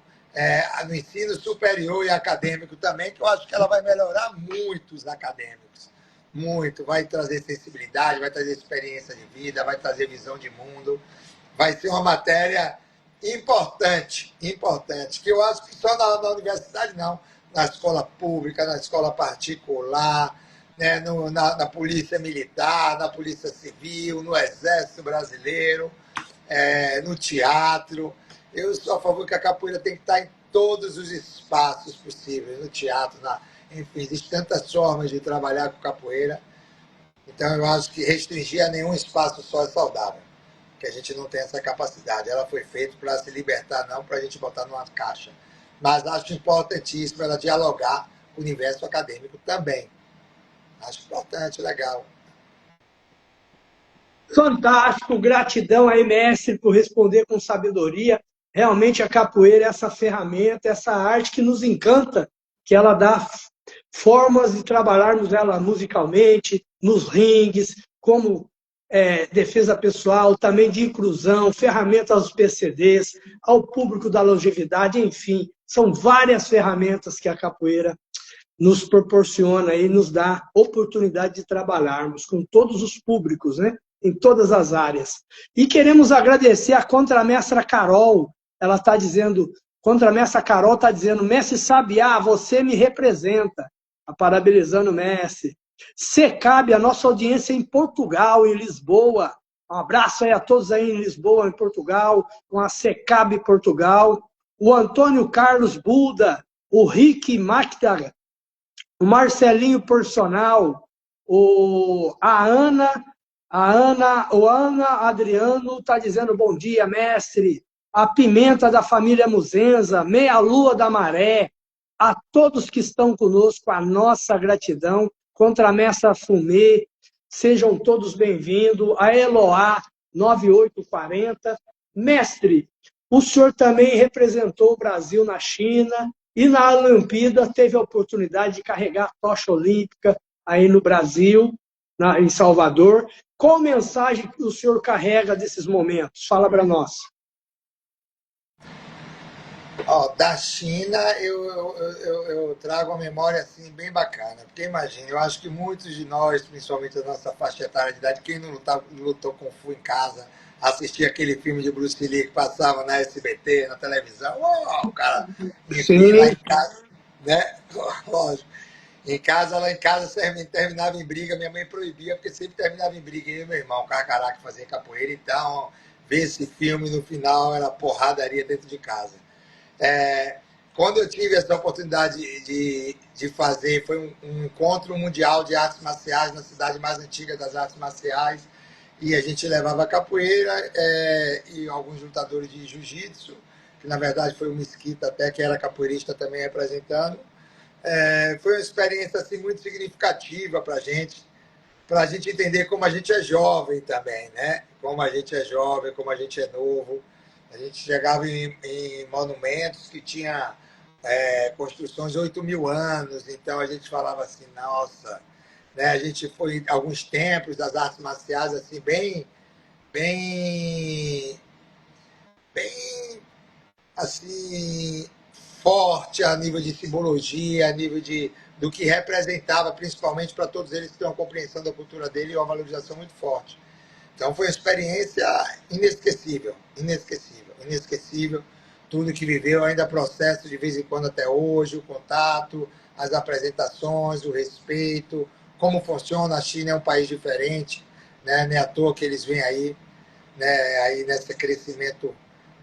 no ensino superior e acadêmico também, que eu acho que ela vai melhorar muito os acadêmicos. Muito. Vai trazer sensibilidade, vai trazer experiência de vida, vai trazer visão de mundo. Vai ser uma matéria importante, importante, que eu acho que só na universidade não, na escola pública, na escola particular, né, na polícia militar, na polícia civil, no exército brasileiro, no teatro. Eu sou a favor que a capoeira tem que estar em todos os espaços possíveis, no teatro, enfim, existem tantas formas de trabalhar com capoeira. Então eu acho que restringir a nenhum espaço só é saudável, que a gente não tem essa capacidade. Ela foi feita para se libertar, não para a gente botar numa caixa. Mas acho importantíssimo ela dialogar com o universo acadêmico também. Acho importante, legal. Fantástico, gratidão aí, mestre, por responder com sabedoria. Realmente a capoeira é essa ferramenta, essa arte que nos encanta, que ela dá formas de trabalharmos ela musicalmente, nos ringues, como defesa pessoal, também de inclusão, ferramentas aos PCDs, ao público da longevidade, enfim, são várias ferramentas que a capoeira nos proporciona e nos dá oportunidade de trabalharmos com todos os públicos, né? Em todas as áreas. E queremos agradecer a contramestra Carol. Ela está dizendo, contramestra Carol está dizendo, mestre Sabiá, você me representa. Tá parabenizando o mestre. Secabe, a nossa audiência em Portugal, em Lisboa. Um abraço aí a todos aí em Lisboa, em Portugal, com a Secabe Portugal. O Antônio Carlos Buda, o Rick Magda, o Marcelinho Personal, o Ana Adriano está dizendo bom dia, mestre. A Pimenta da família Muzenza, Meia Lua da Maré, a todos que estão conosco, a nossa gratidão. Contramestra Fumê, sejam todos bem-vindos. A Eloá, 9840. Mestre, o senhor também representou o Brasil na China e na Olimpíada teve a oportunidade de carregar a tocha olímpica aí no Brasil, em Salvador. Qual mensagem que o senhor carrega desses momentos? Fala para nós. Da China, eu trago uma memória assim, bem bacana. Porque imagina, eu acho que muitos de nós, principalmente da nossa faixa etária de idade, quem não lutou Kung Fu em casa, assistia aquele filme de Bruce Lee que passava na SBT, na televisão, o cara, enfim, lá em casa, né? Lógico. Lá em casa, terminava em briga, minha mãe proibia, porque sempre terminava em briga. Eu e meu irmão, caraca, fazia capoeira, então ver esse filme no final era porradaria dentro de casa. É, quando eu tive essa oportunidade de fazer, foi um encontro mundial de artes marciais na cidade mais antiga das artes marciais, e a gente levava capoeira e alguns lutadores de jiu-jitsu, que na verdade foi o Mesquita até, que era capoeirista também representando. Foi uma experiência assim, muito significativa para a gente entender como a gente é jovem também, né? Como a gente é jovem, como a gente é novo. A gente chegava em monumentos que tinha construções de 8.000 anos, então a gente falava assim, nossa, né? A gente foi em alguns templos das artes marciais assim bem, bem assim forte a nível de simbologia, a nível do que representava, principalmente para todos eles que têm uma compreensão da cultura dele e uma valorização muito forte. Então foi uma experiência inesquecível, inesquecível, inesquecível. Tudo que viveu, ainda processo de vez em quando até hoje, o contato, as apresentações, o respeito, como funciona. A China é um país diferente, né? Não é à toa que eles vêm aí, né? Aí nesse crescimento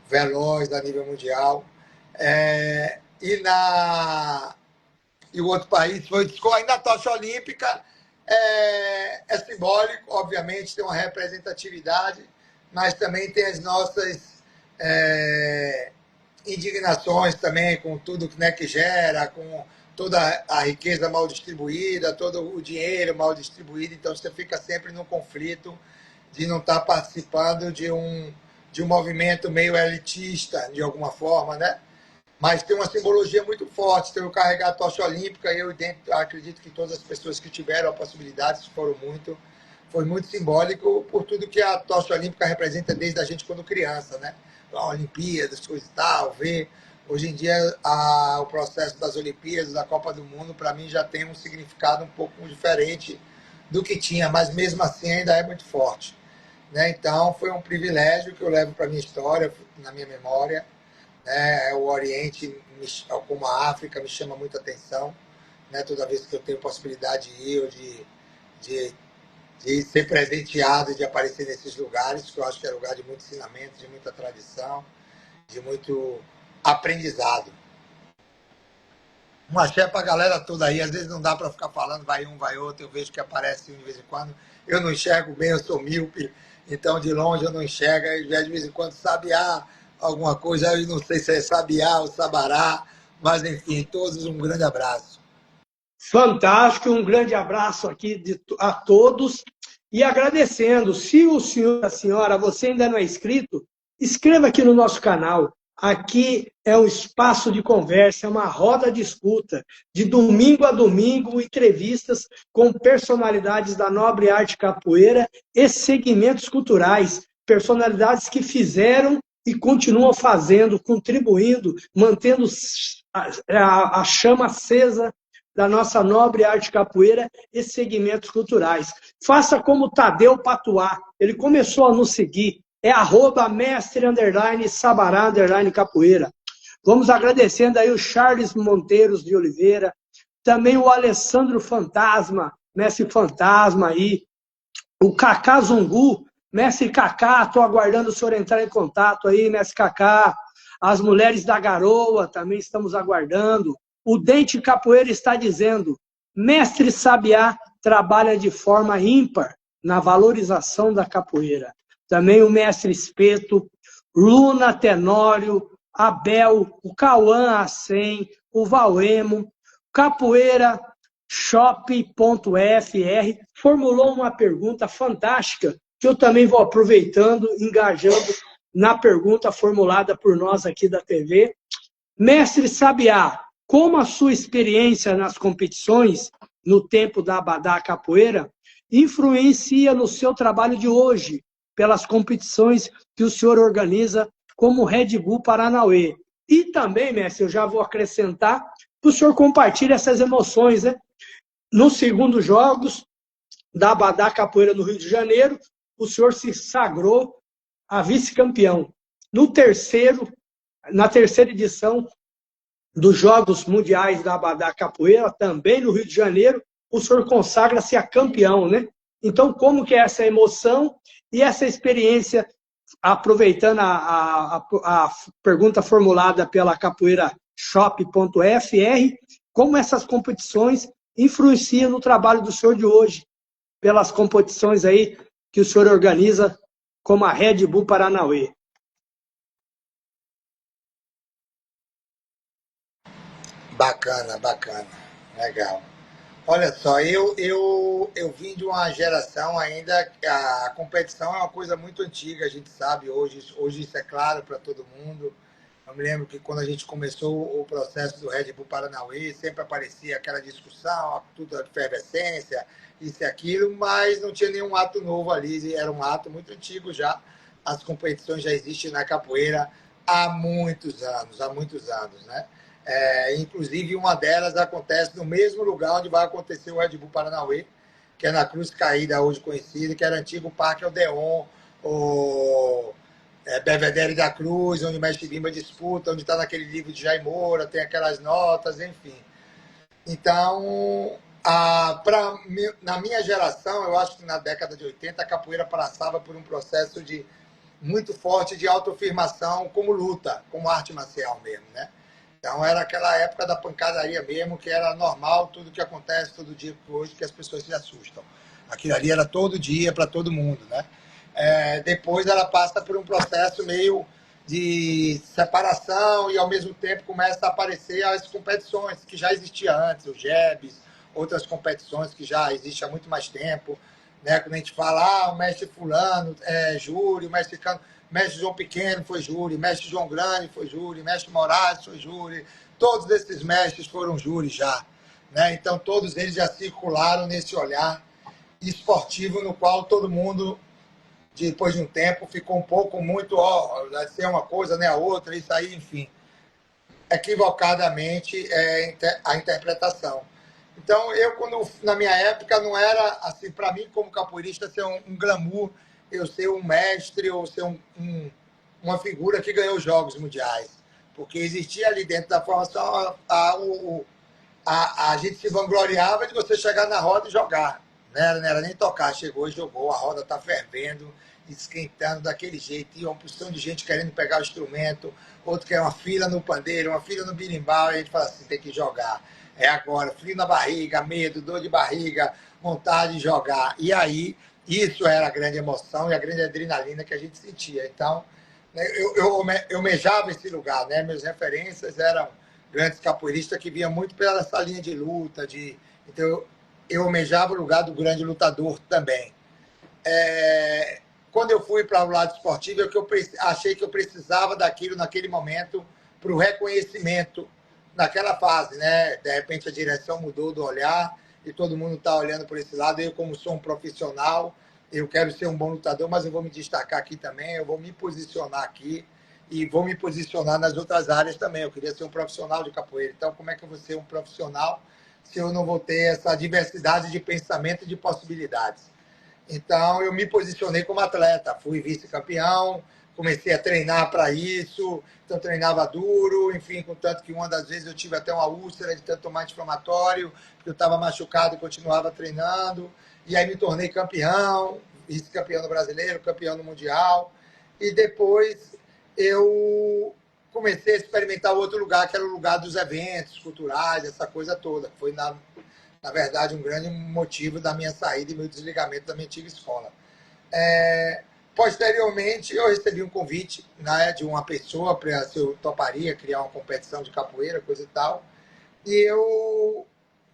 veloz a nível mundial. É, e, na, e o outro país foi ainda a tocha olímpica, é simbólico, obviamente, tem uma representatividade, mas também tem as nossas é, indignações também com tudo, né, que gera, com toda a riqueza mal distribuída, todo o dinheiro mal distribuído, então você fica sempre num conflito de não estar participando de um movimento meio elitista, de alguma forma, né? Mas tem uma simbologia muito forte. Então, eu carregar a tocha olímpica, acredito que todas as pessoas que tiveram a possibilidade, foi muito simbólico por tudo que a tocha olímpica representa desde a gente quando criança, né? A Olimpíadas, coisa e tal, ver. Hoje em dia, o processo das Olimpíadas, da Copa do Mundo, para mim já tem um significado um pouco diferente do que tinha, mas mesmo assim ainda é muito forte, né? Então, foi um privilégio que eu levo para a minha história, na minha memória, né? O Oriente, como a África, me chama muita atenção, né? Toda vez que eu tenho possibilidade de ir ou de, de ser presenteado e de aparecer nesses lugares, que eu acho que é lugar de muito ensinamento, de muita tradição, de muito aprendizado. Um axé para a galera toda aí, às vezes não dá para ficar falando, vai um, vai outro, eu vejo que aparece um de vez em quando, eu não enxergo bem, eu sou míope, então de longe eu não enxergo, aí de vez em quando sabiá alguma coisa, eu não sei se é sabiá ou sabará, mas enfim, todos um grande abraço. Fantástico, um grande abraço aqui a todos e agradecendo. Se o senhor e a senhora, você ainda não é inscrito, inscreva aqui no nosso canal. Aqui é um espaço de conversa, é uma roda de escuta, de domingo a domingo, entrevistas com personalidades da nobre arte capoeira e segmentos culturais, personalidades que fizeram e continuam fazendo, contribuindo, mantendo a chama acesa da nossa nobre arte capoeira e segmentos culturais. Faça como Tadeu Patuá, ele começou a nos seguir, é @mestre_sabará_capoeira. Vamos agradecendo aí o Charles Monteiros de Oliveira, também o Alessandro Fantasma, mestre Fantasma aí, o Cacá Zungu, mestre Cacá, estou aguardando o senhor entrar em contato aí, mestre Cacá, as mulheres da Garoa também estamos aguardando. O Dente Capoeira está dizendo, mestre Sabiá trabalha de forma ímpar na valorização da capoeira. Também o mestre Espeto, Luna Tenório, Abel, o Cauã Acem, o Valemo, Capoeira Shop.fr formulou uma pergunta fantástica que eu também vou aproveitando, engajando na pergunta formulada por nós aqui da TV. Mestre Sabiá, como a sua experiência nas competições, no tempo da Abadá Capoeira, influencia no seu trabalho de hoje, pelas competições que o senhor organiza como Red Bull Paranauê? E também, mestre, eu já vou acrescentar, que o senhor compartilhe essas emoções, né? Nos segundos jogos da Abadá Capoeira no Rio de Janeiro, o senhor se sagrou a vice-campeão. Na terceira edição dos Jogos Mundiais da Capoeira, também no Rio de Janeiro, o senhor consagra-se a campeão, né? Então, como que é essa emoção e essa experiência, aproveitando a pergunta formulada pela capoeirashop.fr, como essas competições influenciam no trabalho do senhor de hoje, pelas competições aí que o senhor organiza, como a Red Bull Paranauê? Bacana, bacana. Legal. Olha só, eu vim de uma geração ainda que a competição é uma coisa muito antiga, a gente sabe hoje isso é claro para todo mundo. Eu me lembro que quando a gente começou o processo do Red Bull Paranauê, sempre aparecia aquela discussão, tudo efervescência, isso e aquilo, mas não tinha nenhum ato novo ali, era um ato muito antigo já. As competições já existem na capoeira há muitos anos, né? Inclusive, uma delas acontece no mesmo lugar onde vai acontecer o Red Bull Paranauê, que é na Cruz Caída, hoje conhecida, que era o antigo Parque Odeon, o Belvedere da Cruz, onde o Mestre Bimba disputa, onde está naquele livro de Jair Moura, tem aquelas notas, enfim. Então, na minha geração, eu acho que na década de 80, a capoeira passava por um processo muito forte de autoafirmação como luta, como arte marcial mesmo, né? Então era aquela época da pancadaria mesmo, que era normal tudo que acontece todo dia hoje, que as pessoas se assustam. Aquilo ali era todo dia para todo mundo, né? Depois ela passa por um processo meio de separação e ao mesmo tempo começa a aparecer as competições que já existiam antes, o JEBs, outras competições que já existem há muito mais tempo, né? Quando a gente fala, o mestre fulano é júri, o mestre Cano, mestre João Pequeno foi júri, mestre João Grande foi júri, mestre Moraes foi júri, todos esses mestres foram júri já, né? Então todos eles já circularam nesse olhar esportivo no qual todo mundo, depois de um tempo, ficou um pouco muito, vai ser uma coisa, né, a outra, isso aí, enfim, equivocadamente a interpretação. Então, quando na minha época, não era assim, para mim, como capoeirista, ser um glamour, eu ser um mestre ou ser uma figura que ganhou jogos mundiais. Porque existia ali dentro da formação a gente se vangloriava de você chegar na roda e jogar. Não era nem tocar, chegou e jogou, a roda está fervendo, esquentando daquele jeito, e uma porção de gente querendo pegar o instrumento, outro quer uma fila no pandeiro, uma fila no birimbau, e a gente fala assim, tem que jogar. É agora, frio na barriga, medo, dor de barriga, vontade de jogar. E aí, isso era a grande emoção e a grande adrenalina que a gente sentia. Então, né, eu mejava esse lugar, né? Minhas referências eram grandes capoeiristas que vinham muito pela essa linha de luta. Então, eu almejava o lugar do grande lutador também. Quando eu fui para o lado esportivo, achei que eu precisava daquilo naquele momento para o reconhecimento naquela fase, né? De repente a direção mudou do olhar e todo mundo está olhando por esse lado. Eu, como sou um profissional, eu quero ser um bom lutador, mas eu vou me destacar aqui também, eu vou me posicionar aqui e vou me posicionar nas outras áreas também. Eu queria ser um profissional de capoeira. Então, como é que eu vou ser um profissional se eu não vou ter essa diversidade de pensamento e de possibilidades? Então, eu me posicionei como atleta, fui vice-campeão, comecei a treinar para isso, então treinava duro, enfim, contanto que uma das vezes eu tive até uma úlcera de tanto tomar anti-inflamatório, porque eu estava machucado e continuava treinando, e aí me tornei campeão, vice-campeão no brasileiro, campeão no mundial, e depois eu comecei a experimentar outro lugar, que era o lugar dos eventos culturais, essa coisa toda, que foi na verdade, um grande motivo da minha saída e meu desligamento da minha antiga escola. Posteriormente, eu recebi um convite, né, de uma pessoa para se eu toparia criar uma competição de capoeira, coisa e tal, e eu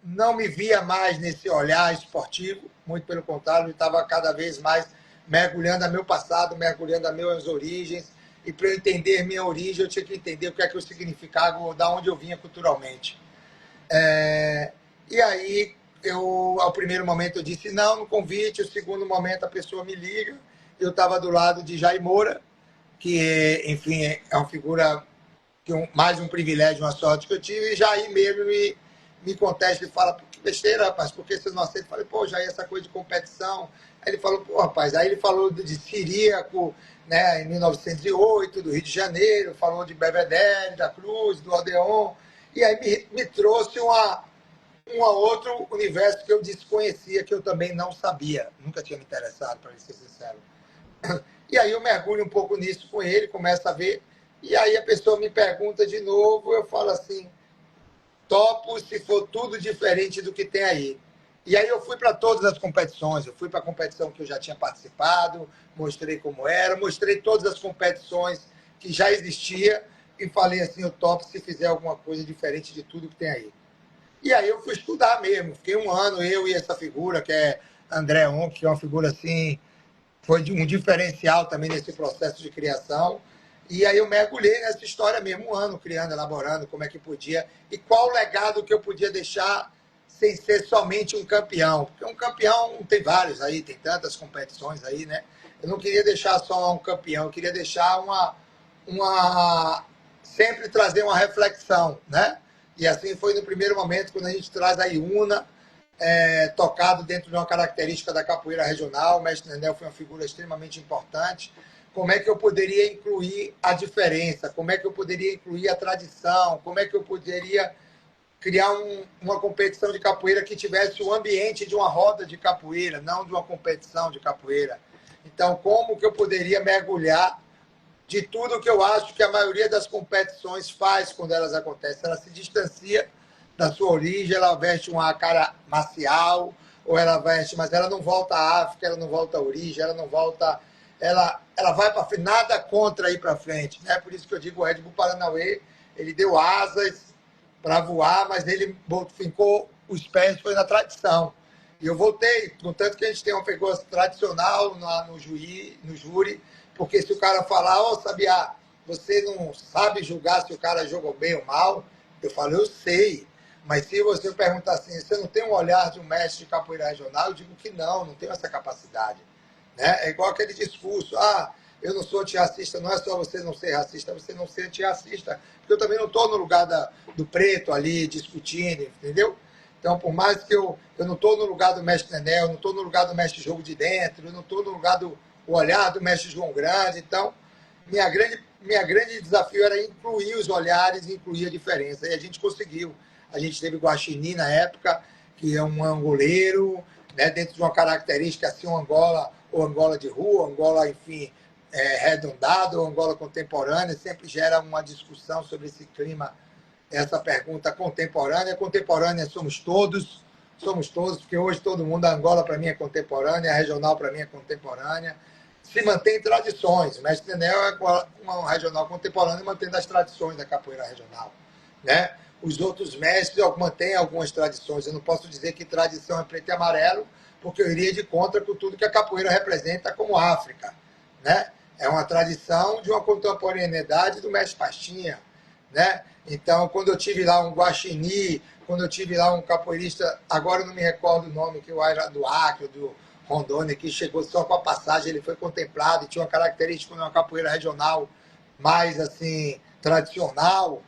não me via mais nesse olhar esportivo, muito pelo contrário, eu estava cada vez mais mergulhando a meu passado, mergulhando as minhas origens, e para eu entender minha origem, eu tinha que entender o que é que eu significava, da onde eu vinha culturalmente. E aí, ao primeiro momento, eu disse não no convite, o segundo momento, a pessoa me liga, eu estava do lado de Jair Moura, que, enfim, é uma figura, mais um privilégio, uma sorte que eu tive, e Jair mesmo me contesta e fala, que besteira, rapaz, por que você não aceita? Eu falei, pô, Jair, essa coisa de competição. Aí ele falou, pô, rapaz, aí ele falou de Ciríaco, né, em 1908, do Rio de Janeiro, falou de Belvedere, da Cruz, do Odeon, E aí me trouxe um outro universo que eu desconhecia, que eu também não sabia. Nunca tinha me interessado, para ser sincero. E aí eu mergulho um pouco nisso com ele, começo a ver, e aí a pessoa me pergunta de novo, eu falo assim, topo se for tudo diferente do que tem aí. E aí eu fui para todas as competições, eu fui para a competição que eu já tinha participado, mostrei como era, mostrei todas as competições que já existia e falei assim, eu topo se fizer alguma coisa diferente de tudo que tem aí. E aí eu fui estudar mesmo, fiquei um ano, eu e essa figura, que é André Onk, que é uma figura assim, foi um diferencial também nesse processo de criação. E aí eu mergulhei nessa história mesmo, um ano criando, elaborando como é que podia e qual o legado que eu podia deixar sem ser somente um campeão. Porque um campeão tem vários aí, tem tantas competições aí, né? Eu não queria deixar só um campeão, eu queria deixar sempre trazer uma reflexão, né? E assim foi no primeiro momento, quando a gente traz a Iuna, tocado dentro de uma característica da capoeira regional. O mestre Nenel foi uma figura extremamente importante. Como é que eu poderia incluir a diferença? Como é que eu poderia incluir a tradição? Como é que eu poderia criar uma competição de capoeira que tivesse o ambiente de uma roda de capoeira, não de uma competição de capoeira? Então, como que eu poderia mergulhar de tudo que eu acho que a maioria das competições faz quando elas acontecem? Ela se distancia da sua origem, ela veste uma cara marcial, ou ela veste, mas ela não volta à África, ela não volta à origem, ela não volta. Ela vai para frente, nada contra ir para frente. Né? Por isso que eu digo, o Red Bull Paranauê, ele deu asas para voar, mas ele fincou os pés, foi na tradição. E eu voltei, contanto que a gente tem uma figura tradicional no júri, porque se o cara falar, ô Sabiá, você não sabe julgar se o cara jogou bem ou mal, eu falo, eu sei. Mas se você perguntar assim, você não tem um olhar de um mestre de capoeira regional, eu digo que não tenho essa capacidade. Né? É igual aquele discurso, eu não sou antirracista, não é só você não ser racista, você não ser antirracista, porque eu também não estou no lugar do preto ali discutindo, entendeu? Então, por mais que eu não estou no lugar do mestre Nenel, eu não estou no lugar do mestre Jogo de Dentro, eu não estou no lugar do olhar do mestre João Grande, então, minha grande desafio era incluir os olhares, incluir a diferença, e a gente conseguiu. A gente teve Guaxinim na época, que é um angoleiro, né, dentro de uma característica assim, um Angola, ou Angola de rua, Angola, enfim, arredondado, ou Angola contemporânea, sempre gera uma discussão sobre esse clima, essa pergunta contemporânea. Contemporânea somos todos, porque hoje todo mundo, a Angola para mim é contemporânea, a regional para mim é contemporânea, se mantém tradições. O mestre Nenel é uma regional contemporânea mantendo as tradições da capoeira regional, né? Os outros mestres mantêm algumas tradições. Eu não posso dizer que tradição é preto e amarelo, porque eu iria de contra com tudo que a capoeira representa como África, né? É uma tradição de uma contemporaneidade do mestre Pastinha, né? Então, quando eu tive lá um guaxinim, quando eu tive lá um capoeirista, agora eu não me recordo o nome, que eu era do Acre, do Rondônia, que chegou só com a passagem, ele foi contemplado e tinha uma característica de uma capoeira regional mais assim tradicional.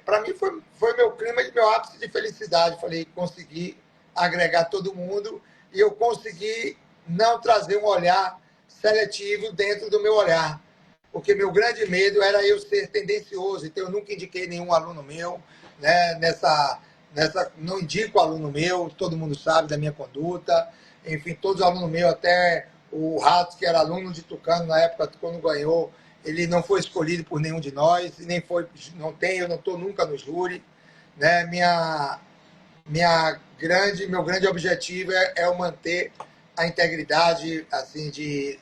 Para mim foi meu clima e meu ápice de felicidade. Falei, consegui agregar todo mundo e eu consegui não trazer um olhar seletivo dentro do meu olhar, porque meu grande medo era eu ser tendencioso. Então eu nunca indiquei nenhum aluno meu, né, não indico aluno meu, todo mundo sabe da minha conduta. Enfim, todos os alunos meus, até o Ratos, que era aluno de Tucano na época quando ganhou, ele não foi escolhido por nenhum de nós, nem foi, eu não estou nunca no júri, né? Meu grande objetivo é eu manter a integridade, assim, de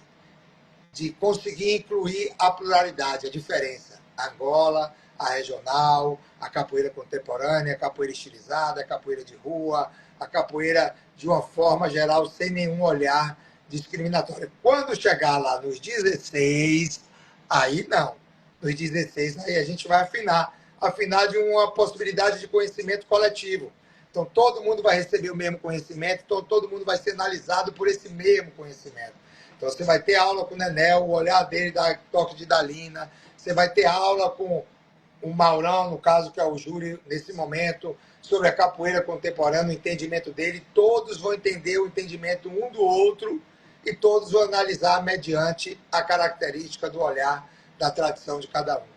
conseguir incluir a pluralidade, a diferença. A Angola, a regional, a capoeira contemporânea, a capoeira estilizada, a capoeira de rua, a capoeira de uma forma geral, sem nenhum olhar discriminatório. Quando chegar lá nos 16, aí não. Nos 16, aí a gente vai afinar de uma possibilidade de conhecimento coletivo. Então, todo mundo vai receber o mesmo conhecimento, então todo mundo vai ser analisado por esse mesmo conhecimento. Então, você vai ter aula com o Nenel, o olhar dele da toque de Dalina, você vai ter aula com o Maurão, no caso, que é o júri nesse momento, sobre a capoeira contemporânea, o entendimento dele. Todos vão entender o entendimento um do outro e todos vão analisar mediante a característica do olhar da tradição de cada um.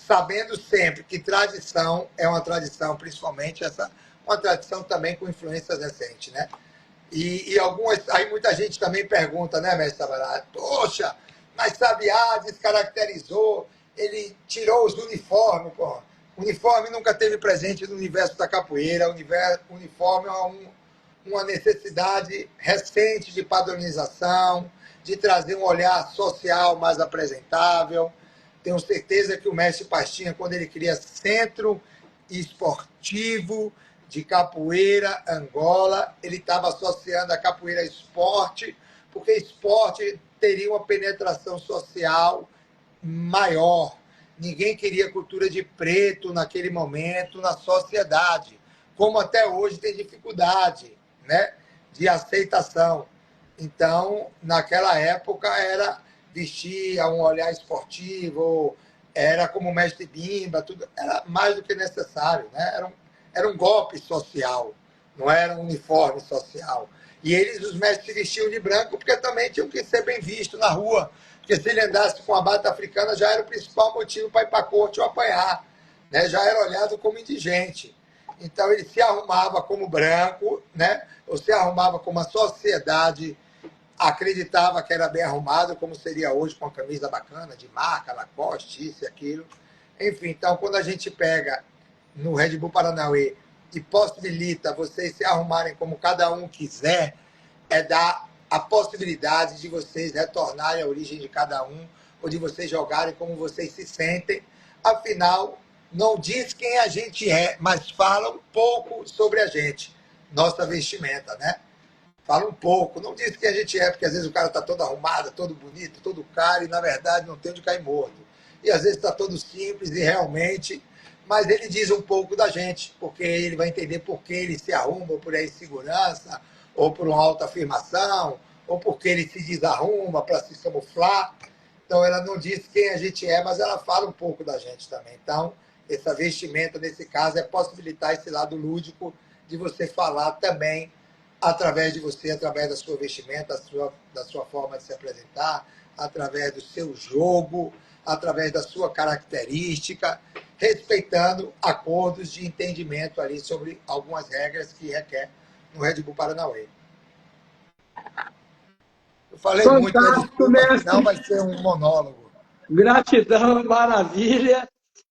sabendo sempre que tradição é uma tradição, principalmente uma tradição também com influências recentes, né? E algumas, aí muita gente também pergunta, né, mestre Sabará? Poxa, mas Sabiá descaracterizou, ele tirou os uniformes, pô. O uniforme nunca teve presente no universo da capoeira. O uniforme é uma necessidade recente de padronização, de trazer um olhar social mais apresentável. Tenho certeza que o mestre Pastinha, quando ele cria Centro Esportivo de Capoeira Angola, ele estava associando a capoeira a esporte, porque esporte teria uma penetração social maior. Ninguém queria cultura de preto naquele momento na sociedade, como até hoje tem dificuldade, né, de aceitação. Então, naquela época, era vestir a um olhar esportivo, era como o mestre Bimba, tudo era mais do que necessário, né? Era um golpe social, não era um uniforme social. E eles, os mestres, vestiam de branco porque também tinham que ser bem vistos na rua, porque se ele andasse com a bata africana já era o principal motivo para ir para a corte ou apanhar, né? Já era olhado como indigente. Então ele se arrumava como branco, né? Ou se arrumava como a sociedade acreditava que era bem arrumado, como seria hoje, com a camisa bacana, de marca, Lacoste, isso e aquilo. Enfim, então quando a gente pega no Red Bull Paranauê e possibilita vocês se arrumarem como cada um quiser, é dar a possibilidade de vocês retornarem à origem de cada um, ou de vocês jogarem como vocês se sentem. Afinal, não diz quem a gente é, mas fala um pouco sobre a gente, nossa vestimenta, né? Fala um pouco, não diz quem a gente é, porque às vezes o cara está todo arrumado, todo bonito, todo caro, e na verdade não tem onde cair morto. E às vezes está todo simples e realmente, mas ele diz um pouco da gente, porque ele vai entender por que ele se arruma, ou por insegurança, ou por uma autoafirmação, ou porque ele se desarruma para se camuflar. Então ela não diz quem a gente é, mas ela fala um pouco da gente também. Então, essa vestimenta, nesse caso, é possibilitar esse lado lúdico de você falar também através de você, através da sua vestimenta, da sua forma de se apresentar, através do seu jogo, através da sua característica, respeitando acordos de entendimento ali sobre algumas regras que requer no Red Bull Paranauê. Eu falei muito, né? Fantástico, Desculpa, senão mestre. vai ser um monólogo. Gratidão, maravilha.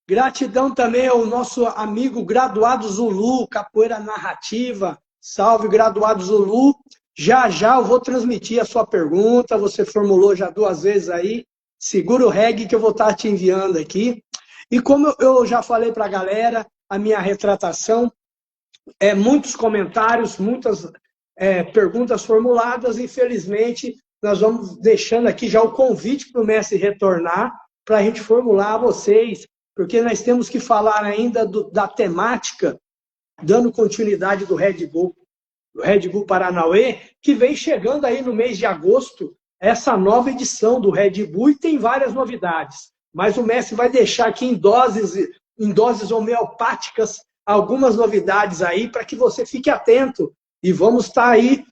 Gratidão também ao nosso amigo Graduado Zulu, Capoeira Narrativa. Salve, Graduado Zulu. Já já eu vou transmitir a sua pergunta, você formulou já 2 vezes aí. Segura o reggae que eu vou estar te enviando aqui. E como eu já falei para a galera, a minha retratação é muitos comentários, muitas perguntas formuladas. Infelizmente, nós vamos deixando aqui já o convite para o mestre retornar, para a gente formular a vocês, porque nós temos que falar ainda da temática, dando continuidade do Red Bull Paranauê, que vem chegando aí no mês de agosto, essa nova edição do Red Bull, e tem várias novidades. Mas o mestre vai deixar aqui em doses homeopáticas algumas novidades aí para que você fique atento. E vamos estar aí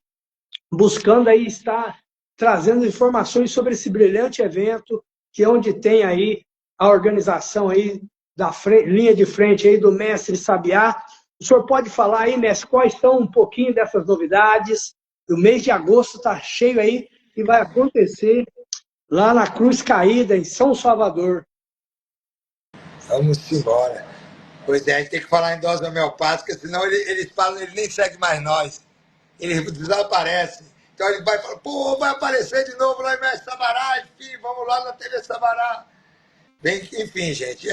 buscando aí estar trazendo informações sobre esse brilhante evento, que é onde tem aí a organização aí da linha de frente aí do mestre Sabiá. O senhor pode falar aí, mestre, quais são um pouquinho dessas novidades? O mês de agosto está cheio aí e vai acontecer lá na Cruz Caída, em São Salvador. Vamos embora. Pois é, a gente tem que falar em dose homeopática, senão eles falam, ele nem segue mais nós. Ele desaparece. Então ele vai falar, pô, vai aparecer de novo lá em Mestre Sabará, enfim, vamos lá na TV Sabará. Bem, enfim, gente,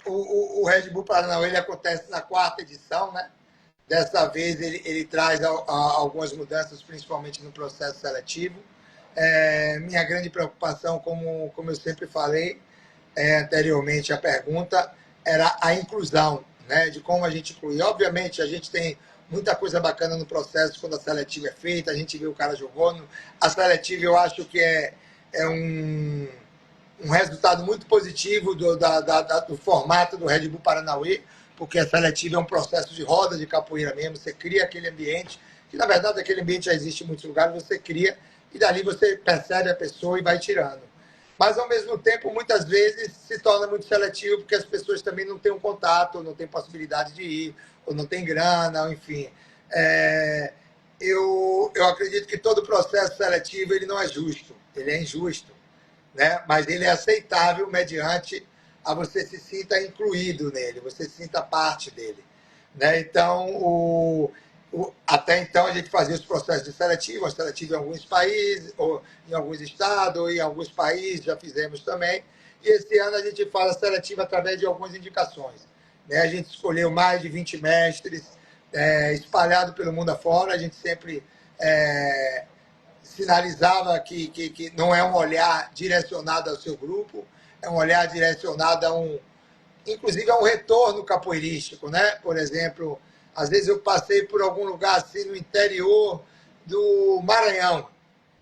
o Red Bull Paranauê ele acontece na 4ª edição, né? Dessa vez ele traz algumas mudanças, principalmente no processo seletivo. Minha grande preocupação, como eu sempre falei anteriormente, a pergunta era a inclusão, né? De como a gente inclui. Obviamente, a gente tem muita coisa bacana no processo quando a seletiva é feita, a gente vê o cara jogando. A seletiva eu acho que é um resultado muito positivo do formato do Red Bull Paranauê, porque a seletiva é um processo de roda de capoeira mesmo, você cria aquele ambiente, que na verdade aquele ambiente já existe em muitos lugares, você cria, e dali você percebe a pessoa e vai tirando. mas, ao mesmo tempo, muitas vezes se torna muito seletivo, porque as pessoas também não têm um contato, ou não têm possibilidade de ir, ou não têm grana, ou enfim. É, eu acredito que todo processo seletivo ele não é justo, ele é injusto, né? Mas ele é aceitável mediante a você se sinta incluído nele, você se sinta parte dele, né? Então, até então a gente fazia os processos de seletivo em alguns países, ou em alguns estados, ou em alguns países, já fizemos também, e esse ano a gente faz a seletiva através de algumas indicações, né? A gente escolheu mais de 20 mestres, espalhado pelo mundo afora, a gente sempre sinalizava que não é um olhar direcionado ao seu grupo, é um olhar direcionado inclusive a um retorno capoeirístico, né? Por exemplo, às vezes eu passei por algum lugar assim no interior do Maranhão.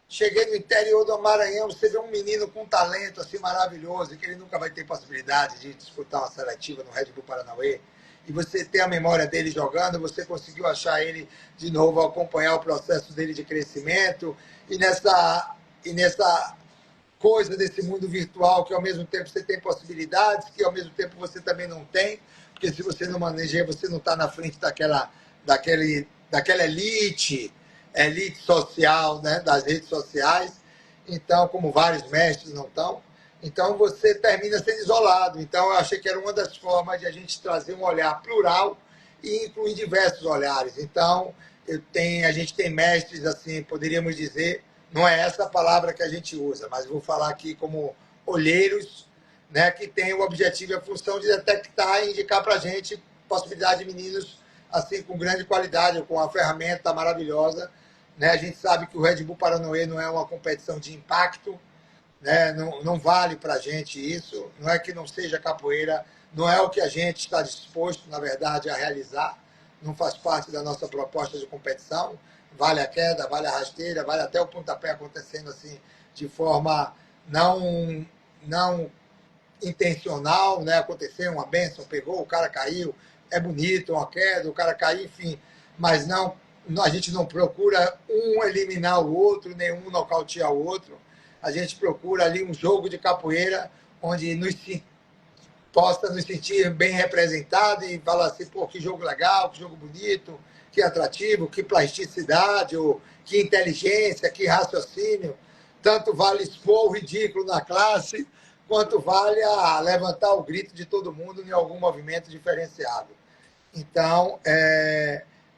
Cheguei no interior do Maranhão, você vê um menino com talento assim maravilhoso, que ele nunca vai ter possibilidade de disputar uma seletiva no Red Bull Paranauê, e você tem a memória dele jogando, você conseguiu achar ele de novo, acompanhar o processo dele de crescimento, e nessa coisa desse mundo virtual, que ao mesmo tempo você tem possibilidades, que ao mesmo tempo você também não tem, porque se você não maneja, você não está na frente daquela elite social, né, das redes sociais, então, como vários mestres não estão, então você termina sendo isolado. Então, eu achei que era uma das formas de a gente trazer um olhar plural e incluir diversos olhares. Então, a gente tem mestres, assim, poderíamos dizer, não é essa a palavra que a gente usa, mas vou falar aqui como olheiros, né, que tem o objetivo e a função de detectar e indicar para a gente possibilidade de meninos assim com grande qualidade, com uma ferramenta maravilhosa, né? A gente sabe que o Red Bull Paranauê não é uma competição de impacto, né? Não vale para a gente isso, não é que não seja capoeira, não é o que a gente está disposto, na verdade, a realizar, não faz parte da nossa proposta de competição, vale a queda, vale a rasteira, vale até o pontapé acontecendo assim de forma não intencional, né? Aconteceu uma bênção, pegou, o cara caiu, é bonito, uma queda, o cara caiu, enfim, mas não, a gente não procura um eliminar o outro, nenhum nocautear o outro, a gente procura ali um jogo de capoeira onde possa nos sentir bem representados e falar assim, pô, que jogo legal, que jogo bonito, que atrativo, que plasticidade, ou que inteligência, que raciocínio. Tanto vale expor o ridículo na classe, quanto vale levantar o grito de todo mundo em algum movimento diferenciado. Então,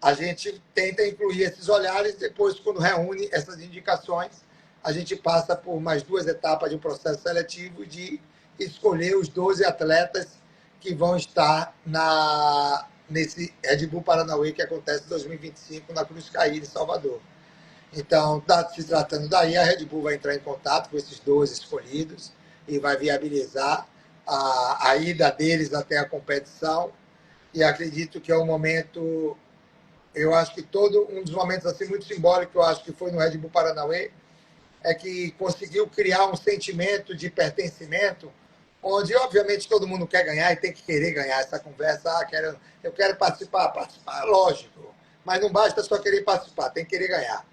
a gente tenta incluir esses olhares, depois, quando reúne essas indicações, a gente passa por mais 2 etapas de um processo seletivo de escolher os 12 atletas que vão estar nesse Red Bull Paranauê que acontece em 2025 na Cruz Caíra, em Salvador. Então, se tratando daí, a Red Bull vai entrar em contato com esses 12 escolhidos e vai viabilizar a ida deles até a competição. E acredito que é um momento, eu acho que um dos momentos assim muito simbólicos que eu acho que foi no Red Bull Paranauê, é que conseguiu criar um sentimento de pertencimento, onde, obviamente, todo mundo quer ganhar e tem que querer ganhar essa conversa. Eu quero participar, lógico, mas não basta só querer participar, tem que querer ganhar.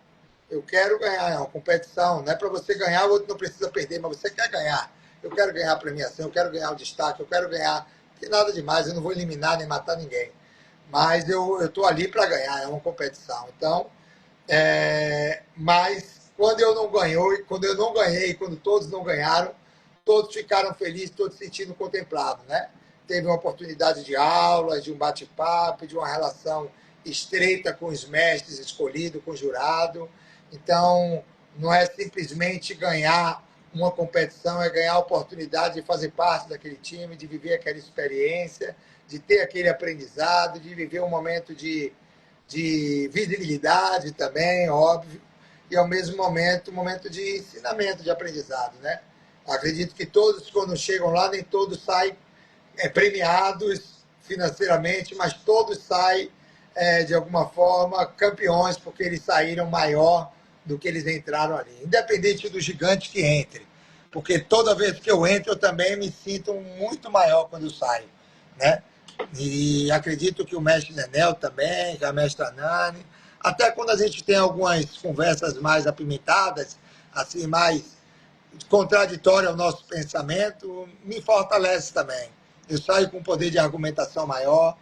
Eu quero ganhar, é uma competição, não é para você ganhar, o outro não precisa perder, mas você quer ganhar. Eu quero ganhar a premiação, eu quero ganhar o destaque, eu quero ganhar, que nada demais, eu não vou eliminar nem matar ninguém. Mas eu estou ali para ganhar, é uma competição. Então, mas quando eu não ganhei, quando todos não ganharam, todos ficaram felizes, todos se sentindo contemplados, né? Teve uma oportunidade de aulas, de um bate-papo, de uma relação estreita com os mestres escolhidos, com o jurado. Então, não é simplesmente ganhar uma competição, é ganhar a oportunidade de fazer parte daquele time, de viver aquela experiência, de ter aquele aprendizado, de viver um momento de visibilidade também, óbvio, e ao mesmo momento, um momento de ensinamento, de aprendizado, né? Acredito que todos, quando chegam lá, nem todos saem premiados financeiramente, mas todos saem, de alguma forma, campeões, porque eles saíram maior do que eles entraram ali, independente do gigante que entre, porque toda vez que eu entro, eu também me sinto muito maior quando eu saio, né? E acredito que o mestre Nenel também, que a mestra Nani, até quando a gente tem algumas conversas mais apimentadas, assim, mais contraditório ao nosso pensamento, me fortalece também. Eu saio com um poder de argumentação maior,